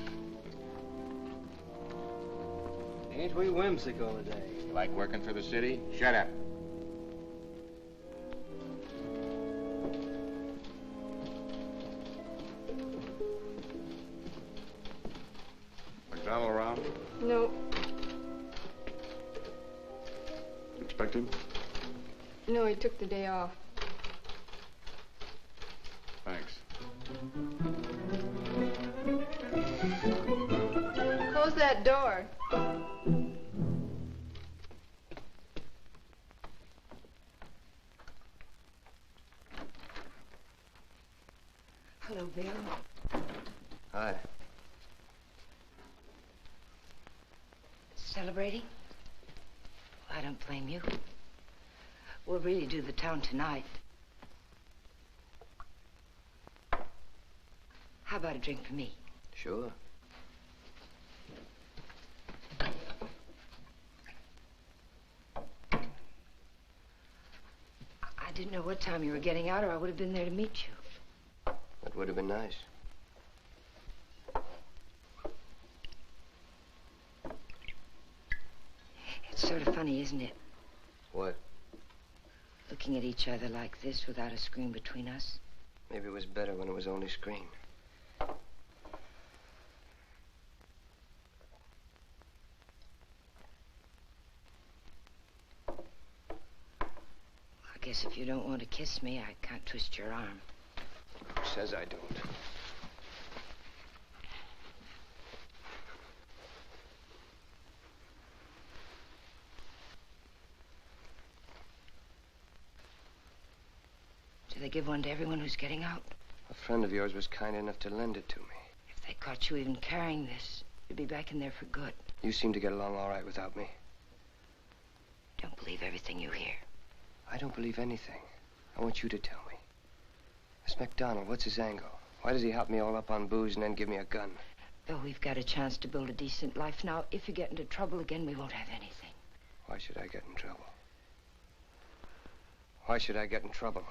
Ain't we whimsical today? You like working for the city? Shut up. McDonald around? No. Expect him? No, he took the day off. Thanks. Close that door. Hello, Bill. Hi. Celebrating? Well, I don't blame you. We'll really do the town tonight. How about a drink for me? Sure. I didn't know what time you were getting out, or I would have been there to meet you. That would have been nice. It's sort of funny, isn't it? What? Looking at each other like this without a screen between us. Maybe it was better when it was only screen. I guess if you don't want to kiss me, I can't twist your arm. Who says I don't? Do they give one to everyone who's getting out? A friend of yours was kind enough to lend it to me. If they caught you even carrying this, you'd be back in there for good. You seem to get along all right without me. Don't believe everything you hear. I don't believe anything. I want you to tell me. This McDonald, what's his angle? Why does he hop me all up on booze and then give me a gun? Bill, we've got a chance to build a decent life now. If you get into trouble again, we won't have anything. Why should I get in trouble? Why should I get in trouble?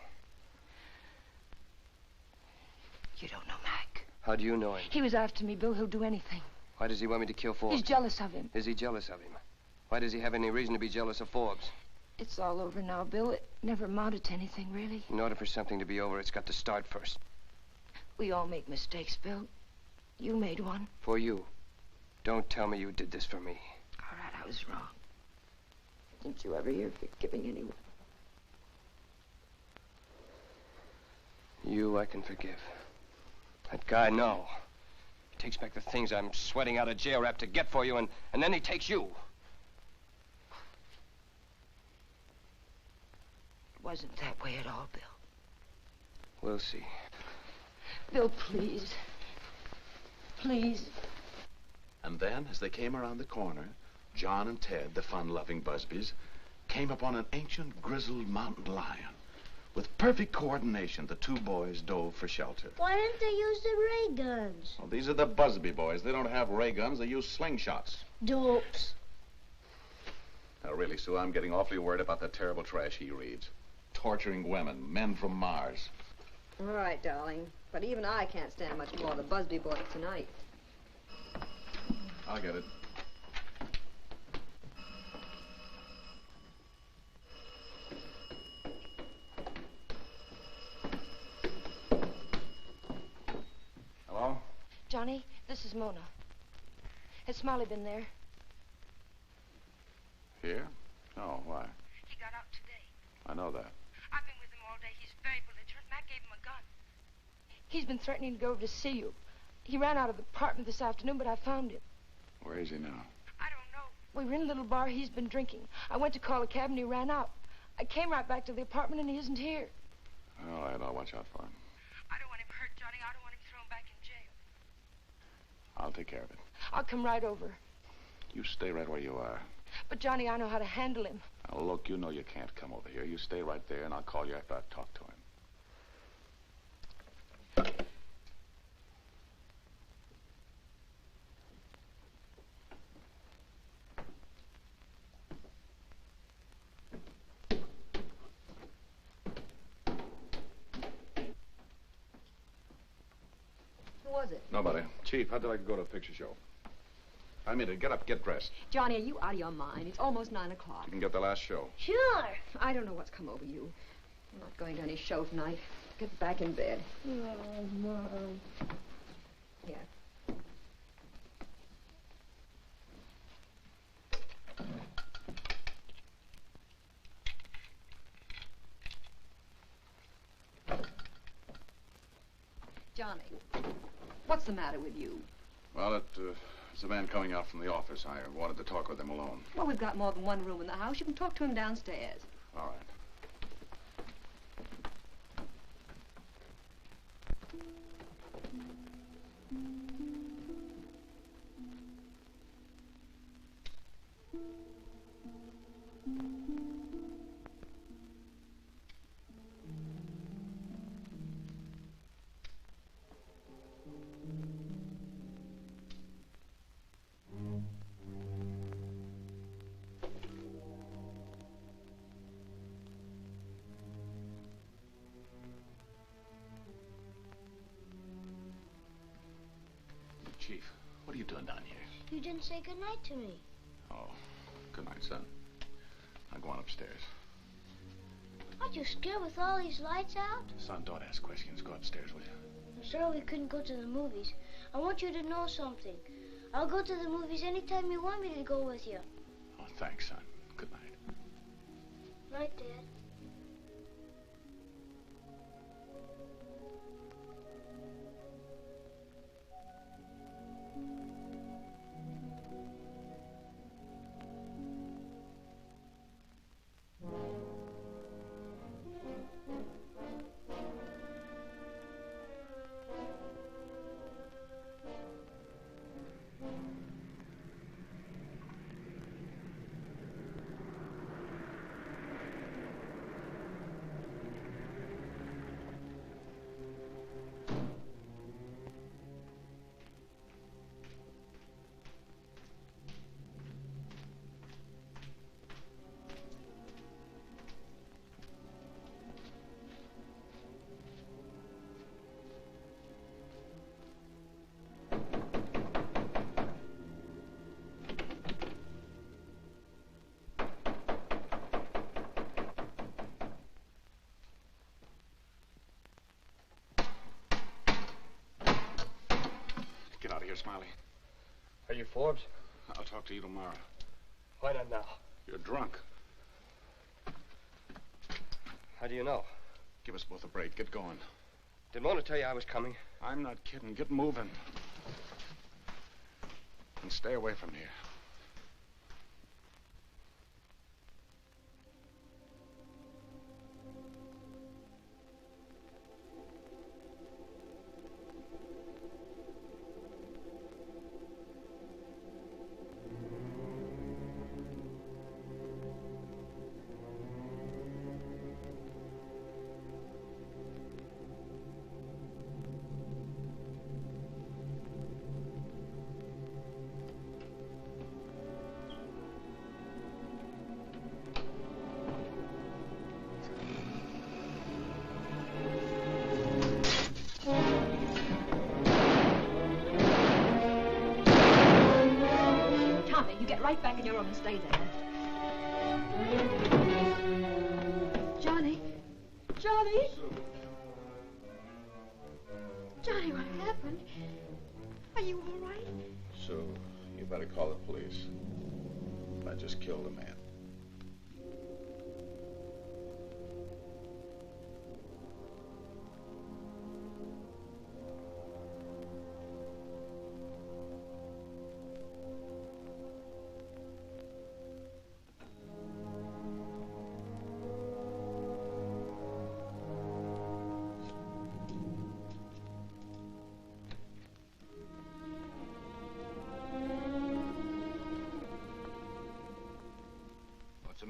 You don't know Mac. How do you know him? He was after me, Bill. He'll do anything. Why does he want me to kill Forbes? He's jealous of him. Is he jealous of him? Why does he have any reason to be jealous of Forbes? It's all over now, Bill. It never amounted to anything, really. In order for something to be over, it's got to start first. We all make mistakes, Bill. You made one. For you. Don't tell me you did this for me. All right, I was wrong. Didn't you ever hear forgiving anyone? You I can forgive. That guy, no. He takes back the things I'm sweating out of jail rap to get for you, and then he takes you. It wasn't that way at all, Bill. We'll see. Bill, please. Please. And then, as they came around the corner, John and Ted, the fun-loving Busbys, came upon an ancient, grizzled mountain lion. With perfect coordination, the two boys dove for shelter. Why didn't they use the ray guns? Well, these are the Busby boys. They don't have ray guns. They use slingshots. Dopes. Now, really, Sue, I'm getting awfully worried about the terrible trash he reads. Torturing women, men from Mars. All right, darling. But even I can't stand much more of the Busby boys tonight. I'll get it. Hello? Johnny, this is Mona. Has Smiley been there? Here? No, why? He got out today. I know that. I've been with him all day. He's very belligerent. Mac gave him a gun. He's been threatening to go over to see you. He ran out of the apartment this afternoon, but I found him. Where is he now? I don't know. We were in a little bar he's been drinking. I went to call a cab and he ran out. I came right back to the apartment and he isn't here. All right, I'll watch out for him. I don't want him hurt, Johnny. I don't want him thrown back in jail. I'll take care of it. I'll come right over. You stay right where you are. But, Johnny, I know how to handle him. Now, look, you know you can't come over here. You stay right there, and I'll call you after I've talked to him. Who was it? Nobody. Chief, how'd you like to go to a picture show? I mean, get up, get dressed. Johnny, are you out of your mind? It's almost 9 o'clock. You can get the last show. Sure. I don't know what's come over you. I'm not going to any show tonight. Get back in bed. Oh, Mom. Here. Johnny, what's the matter with you? Well, it's a man coming out from the office. I wanted to talk with him alone. Well, we've got more than one room in the house. You can talk to him downstairs. All right. Chief, what are you doing down here? You didn't say goodnight to me. Oh, good night, son. I'll go on upstairs. Aren't you scared with all these lights out? Son, don't ask questions. Go upstairs, will you? I'm sorry we couldn't go to the movies. I want you to know something. I'll go to the movies anytime you want me to go with you. Oh, thanks, son. Good night. Night, Dad. Get out of here, Smiley. Are you Forbes? I'll talk to you tomorrow. Why not now? You're drunk. How do you know? Give us both a break. Get going. Didn't want to tell you I was coming. I'm not kidding. Get moving. And stay away from here. You get right back in your room and stay there. Johnny? Johnny? Johnny, what happened? Are you all right? Sue, you better call the police. I just killed a man.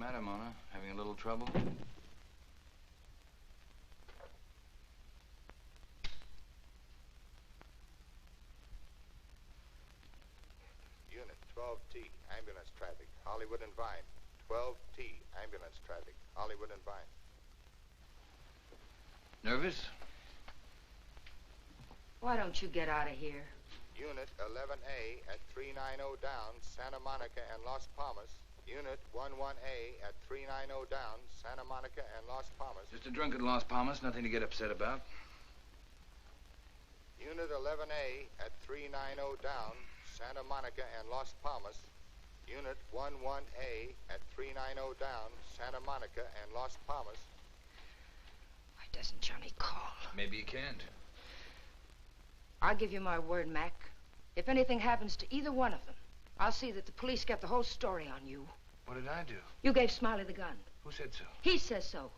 matter, Mona? Having a little trouble? Unit 12T, ambulance traffic, Hollywood and Vine. 12T, ambulance traffic, Hollywood and Vine. Nervous? Why don't you get out of here? Unit 11A at 390 down, Santa Monica and Las Palmas. Unit 11A at 390 down, Santa Monica and Las Palmas. Just a drunk at Las Palmas, nothing to get upset about. Unit 11A at 390 down, Santa Monica and Las Palmas. Unit 11A at 390 down, Santa Monica and Las Palmas. Why doesn't Johnny call? Maybe he can't. I'll give you my word, Mac. If anything happens to either one of them, I'll see that the police get the whole story on you. What did I do? You gave Smiley the gun. Who said so? He says so.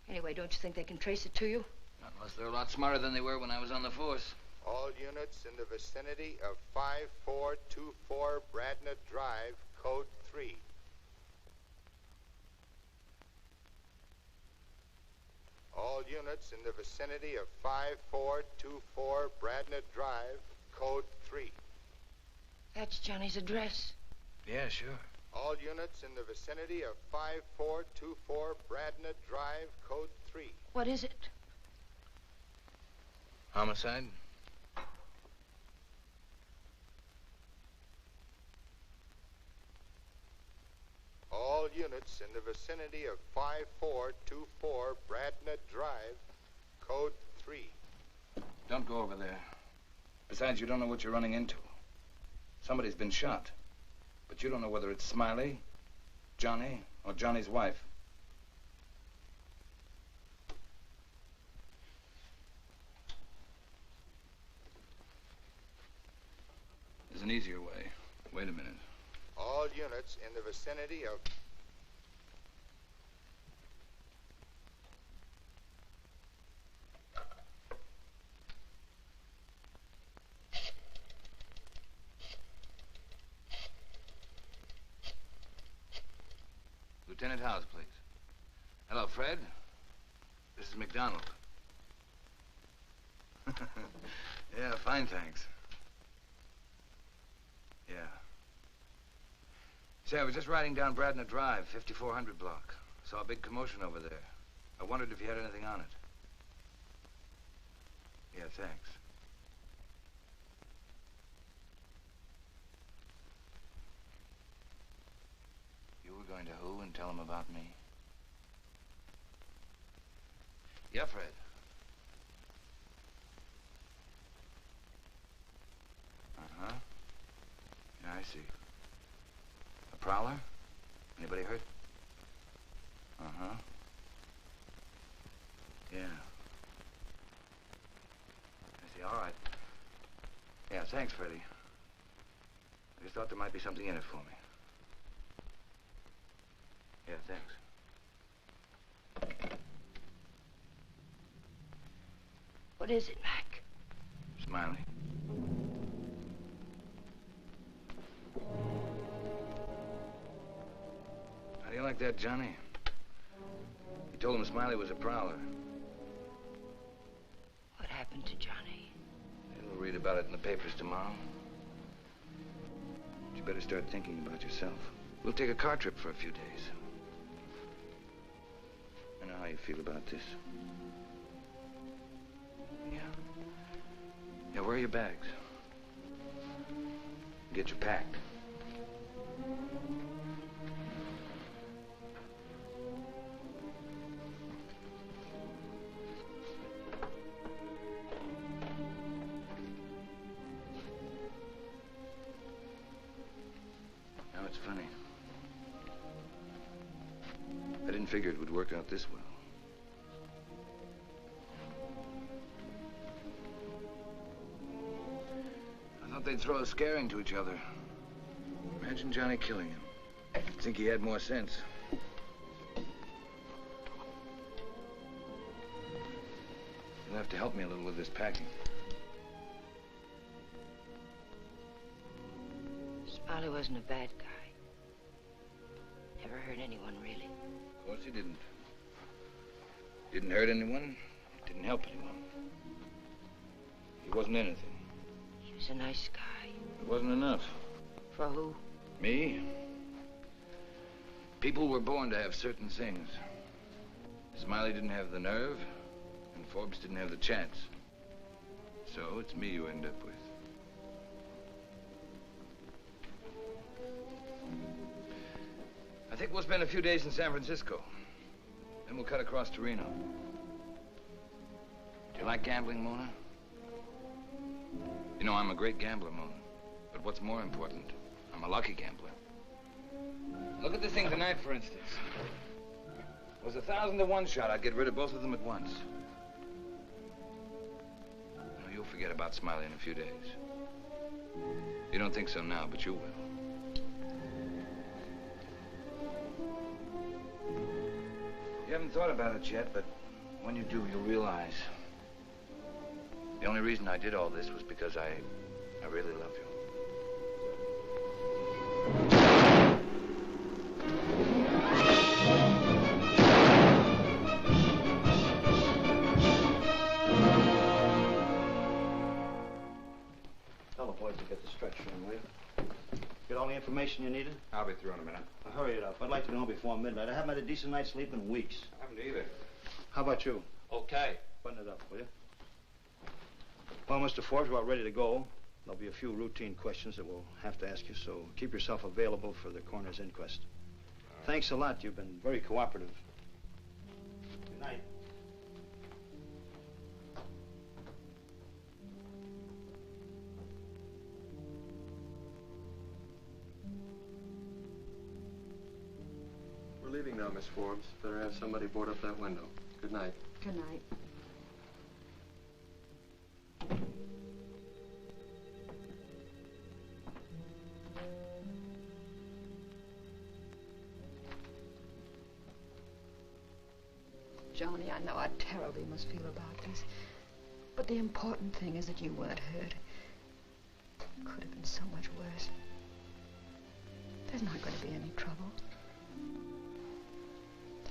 Anyway, don't you think they can trace it to you? Not unless they're a lot smarter than they were when I was on the force. All units in the vicinity of 5424 Bradnett Drive, code 3. All units in the vicinity of 5424 Bradnett Drive, code 3. That's Johnny's address. Yeah, sure. All units in the vicinity of 5424 Bradnett Drive, code 3. What is it? Homicide? All units in the vicinity of 5424 Bradnett Drive, code 3. Don't go over there. Besides, you don't know what you're running into. Somebody's been shot. But you don't know whether it's Smiley, Johnny, or Johnny's wife. There's an easier way. Wait a minute. All units in the vicinity of... Lieutenant House, please. Hello, Fred. This is McDonald. Yeah, fine, thanks. Yeah. Say, I was just riding down Bradnett Drive, 5400 block. Saw a big commotion over there. I wondered if you had anything on it. Yeah, thanks. You were going to who and tell him about me? Yeah, Fred. Uh-huh. Yeah, I see. A prowler? Anybody hurt? Uh-huh. Yeah. I see, all right. Yeah, thanks, Freddie. I just thought there might be something in it for me. Yeah, thanks. What is it, Mac? Smiley. How do you like that, Johnny? He told him Smiley was a prowler. What happened to Johnny? We'll read about it in the papers tomorrow. But you better start thinking about yourself. We'll take a car trip for a few days. I know how you feel about this. Yeah. Yeah, where are your bags? Get you packed. Now it's funny. I didn't figure it would work out this well. I thought they'd throw a scare into each other. Imagine Johnny killing him. I'd think he had more sense. You'll have to help me a little with this packing. Smiley wasn't a bad guy. Never hurt anyone, really. Of course he didn't. Didn't hurt anyone, didn't help anyone. He wasn't anything. He was a nice guy. It wasn't enough. For who? Me? People were born to have certain things. Smiley didn't have the nerve, and Forbes didn't have the chance. So it's me you end up with. I think we'll spend a few days in San Francisco. Then we'll cut across to Reno. Do you like gambling, Mona? You know, I'm a great gambler, Mona. But what's more important, I'm a lucky gambler. Look at this thing tonight, for instance. It was 1,000 to 1 shot. I'd get rid of both of them at once. Now, you'll forget about Smiley in a few days. You don't think so now, but you will. You haven't thought about it yet, but when you do, you'll realize the only reason I did all this was because I really love you. Tell the boys to get the stretcher in, will you? Get all the information you needed? I'll be through in a minute. Now, hurry it up. I'd like to be home before midnight. I haven't had a decent night's sleep in weeks. I haven't either. How about you? Okay. Button it up, will you? Well, Mr. Forbes, we're about ready to go. There'll be a few routine questions that we'll have to ask you, so keep yourself available for the coroner's inquest. Thanks a lot. You've been very cooperative. Good night. We're leaving now, Miss Forbes. Better have somebody board up that window. Good night. Good night. Johnny, I know how terrible you must feel about this. But the important thing is that you weren't hurt. It could have been so much worse. There's not going to be any trouble.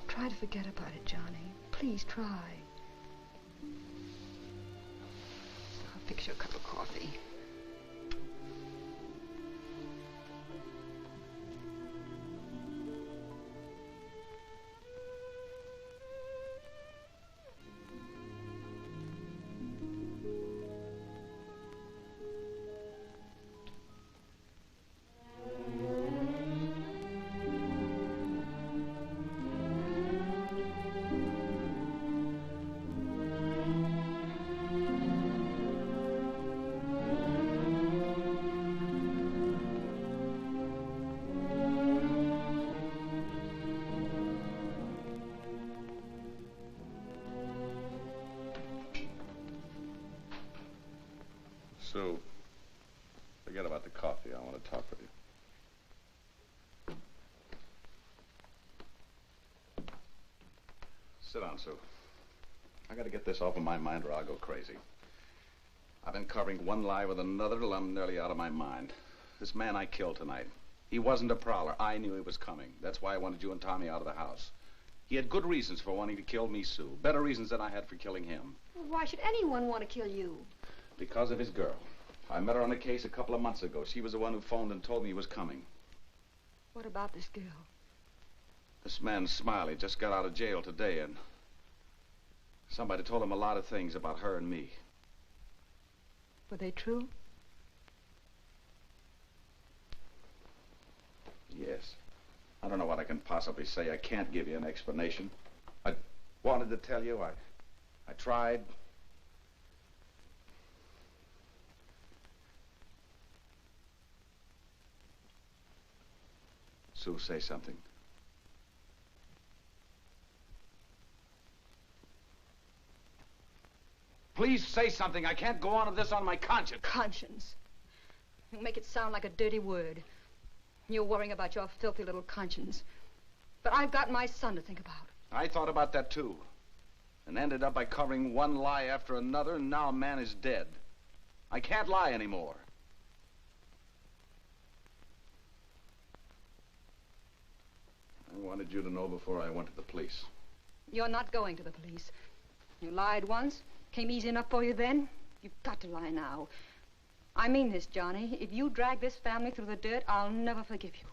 Try to forget about it, Johnny. Please try. I'll fix you a cup of coffee. Sue, forget about the coffee. I want to talk with you. Sit down, Sue. I got to get this off of my mind or I'll go crazy. I've been covering one lie with another till I'm nearly out of my mind. This man I killed tonight, he wasn't a prowler. I knew he was coming. That's why I wanted you and Tommy out of the house. He had good reasons for wanting to kill me, Sue. Better reasons than I had for killing him. Well, why should anyone want to kill you? Because of his girl. I met her on a case a couple of months ago. She was the one who phoned and told me he was coming. What about this girl? This man, Smiley, just got out of jail today, and somebody told him a lot of things about her and me. Were they true? Yes. I don't know what I can possibly say. I can't give you an explanation. I wanted to tell you. I tried. Sue, say something. Please say something. I can't go on with this on my conscience. Conscience. You make it sound like a dirty word. You're worrying about your filthy little conscience. But I've got my son to think about. I thought about that, too. And ended up by covering one lie after another, and now a man is dead. I can't lie anymore. I wanted you to know before I went to the police. You're not going to the police. You lied once. Came easy enough for you then. You've got to lie now. I mean this, Johnny. If you drag this family through the dirt, I'll never forgive you.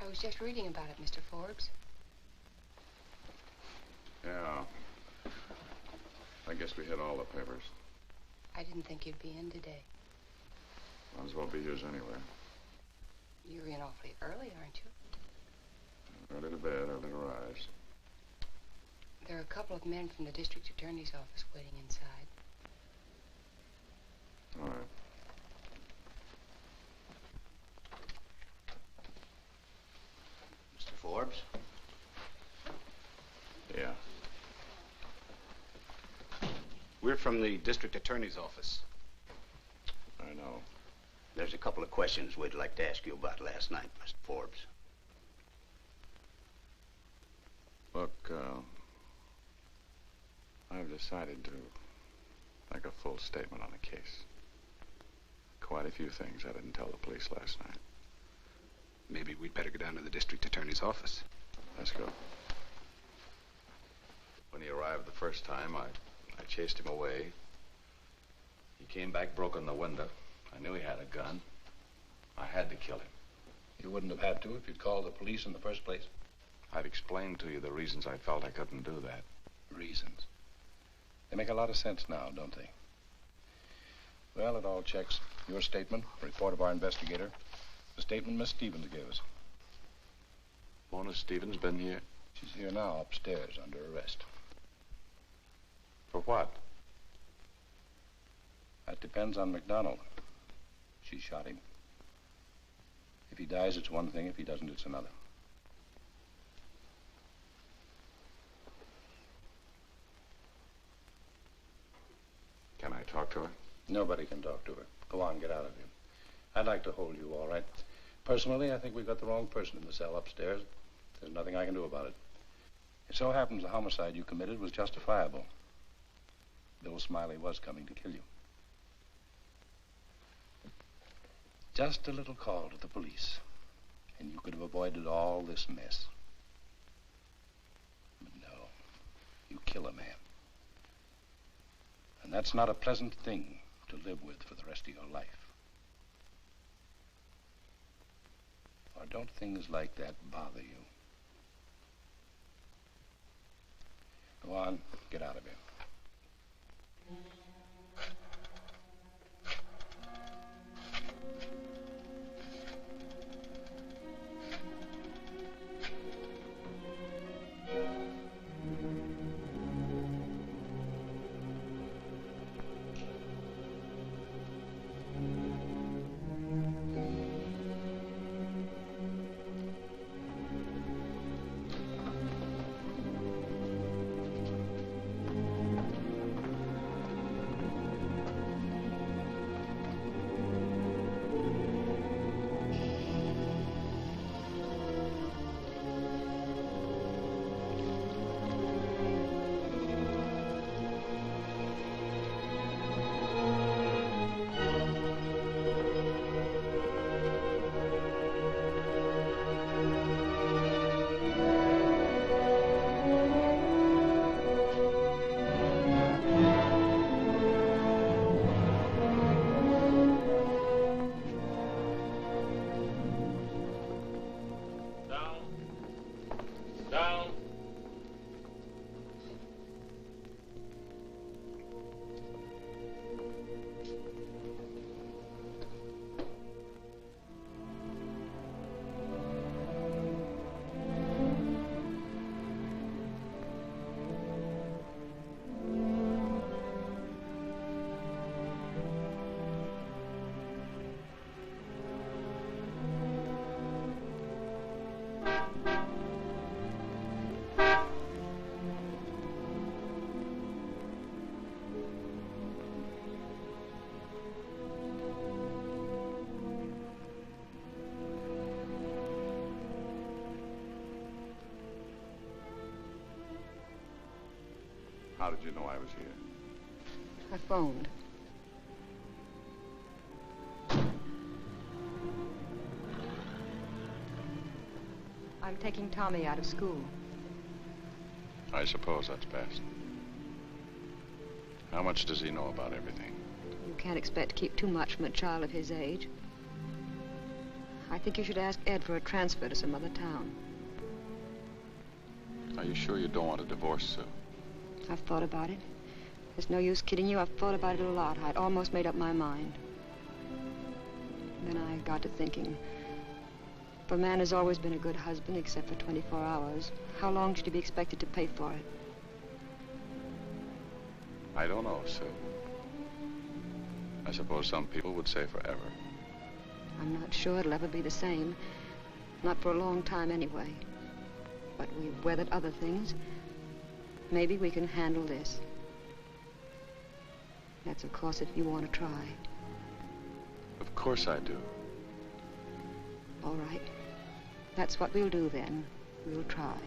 I was just reading about it, Mr. Forbes. Yeah. I guess we hit all the papers. I didn't think you'd be in today. Might as well be yours anyway. You're in awfully early, aren't you? Early to bed, early to rise. There are a couple of men from the district attorney's office waiting inside. All right. Mr. Forbes? Yeah. We're from the district attorney's office. I know. There's a couple of questions we'd like to ask you about last night, Mr. Forbes. Look, I've decided to make a full statement on the case. Quite a few things I didn't tell the police last night. Maybe we'd better go down to the district attorney's office. Let's go. When he arrived the first time, I chased him away. He came back, broke in the window. I knew he had a gun. I had to kill him. You wouldn't have had to if you'd called the police in the first place. I've explained to you the reasons I felt I couldn't do that. Reasons. They make a lot of sense now, don't they? Well, it all checks. Your statement, report of our investigator, the statement Miss Stevens gave us. Mona Stevens been here? She's here now, upstairs, under arrest. For what? That depends on McDonald. She shot him. If he dies, it's one thing. If he doesn't, it's another. Can I talk to her? Nobody can talk to her. Go on, get out of here. I'd like to hold you, all right. Personally, I think we've got the wrong person in the cell upstairs. There's nothing I can do about it. It so happens the homicide you committed was justifiable. Bill Smiley was coming to kill you. Just a little call to the police, and you could have avoided all this mess. But no, you kill a man. And that's not a pleasant thing to live with for the rest of your life. Or don't things like that bother you? Go on, get out of here. How did you know I was here? I phoned. I'm taking Tommy out of school. I suppose that's best. How much does he know about everything? You can't expect to keep too much from a child of his age. I think you should ask Ed for a transfer to some other town. Are you sure you don't want a divorce, Sue? I've thought about it. There's no use kidding you. I've thought about it a lot. I'd almost made up my mind. Then I got to thinking. If a man has always been a good husband, except for 24 hours, how long should he be expected to pay for it? I don't know, Sue. I suppose some people would say forever. I'm not sure it'll ever be the same. Not for a long time anyway. But we've weathered other things. Maybe we can handle this. That's, of course, if you want to try. Of course I do. All right. That's what we'll do then. We'll try.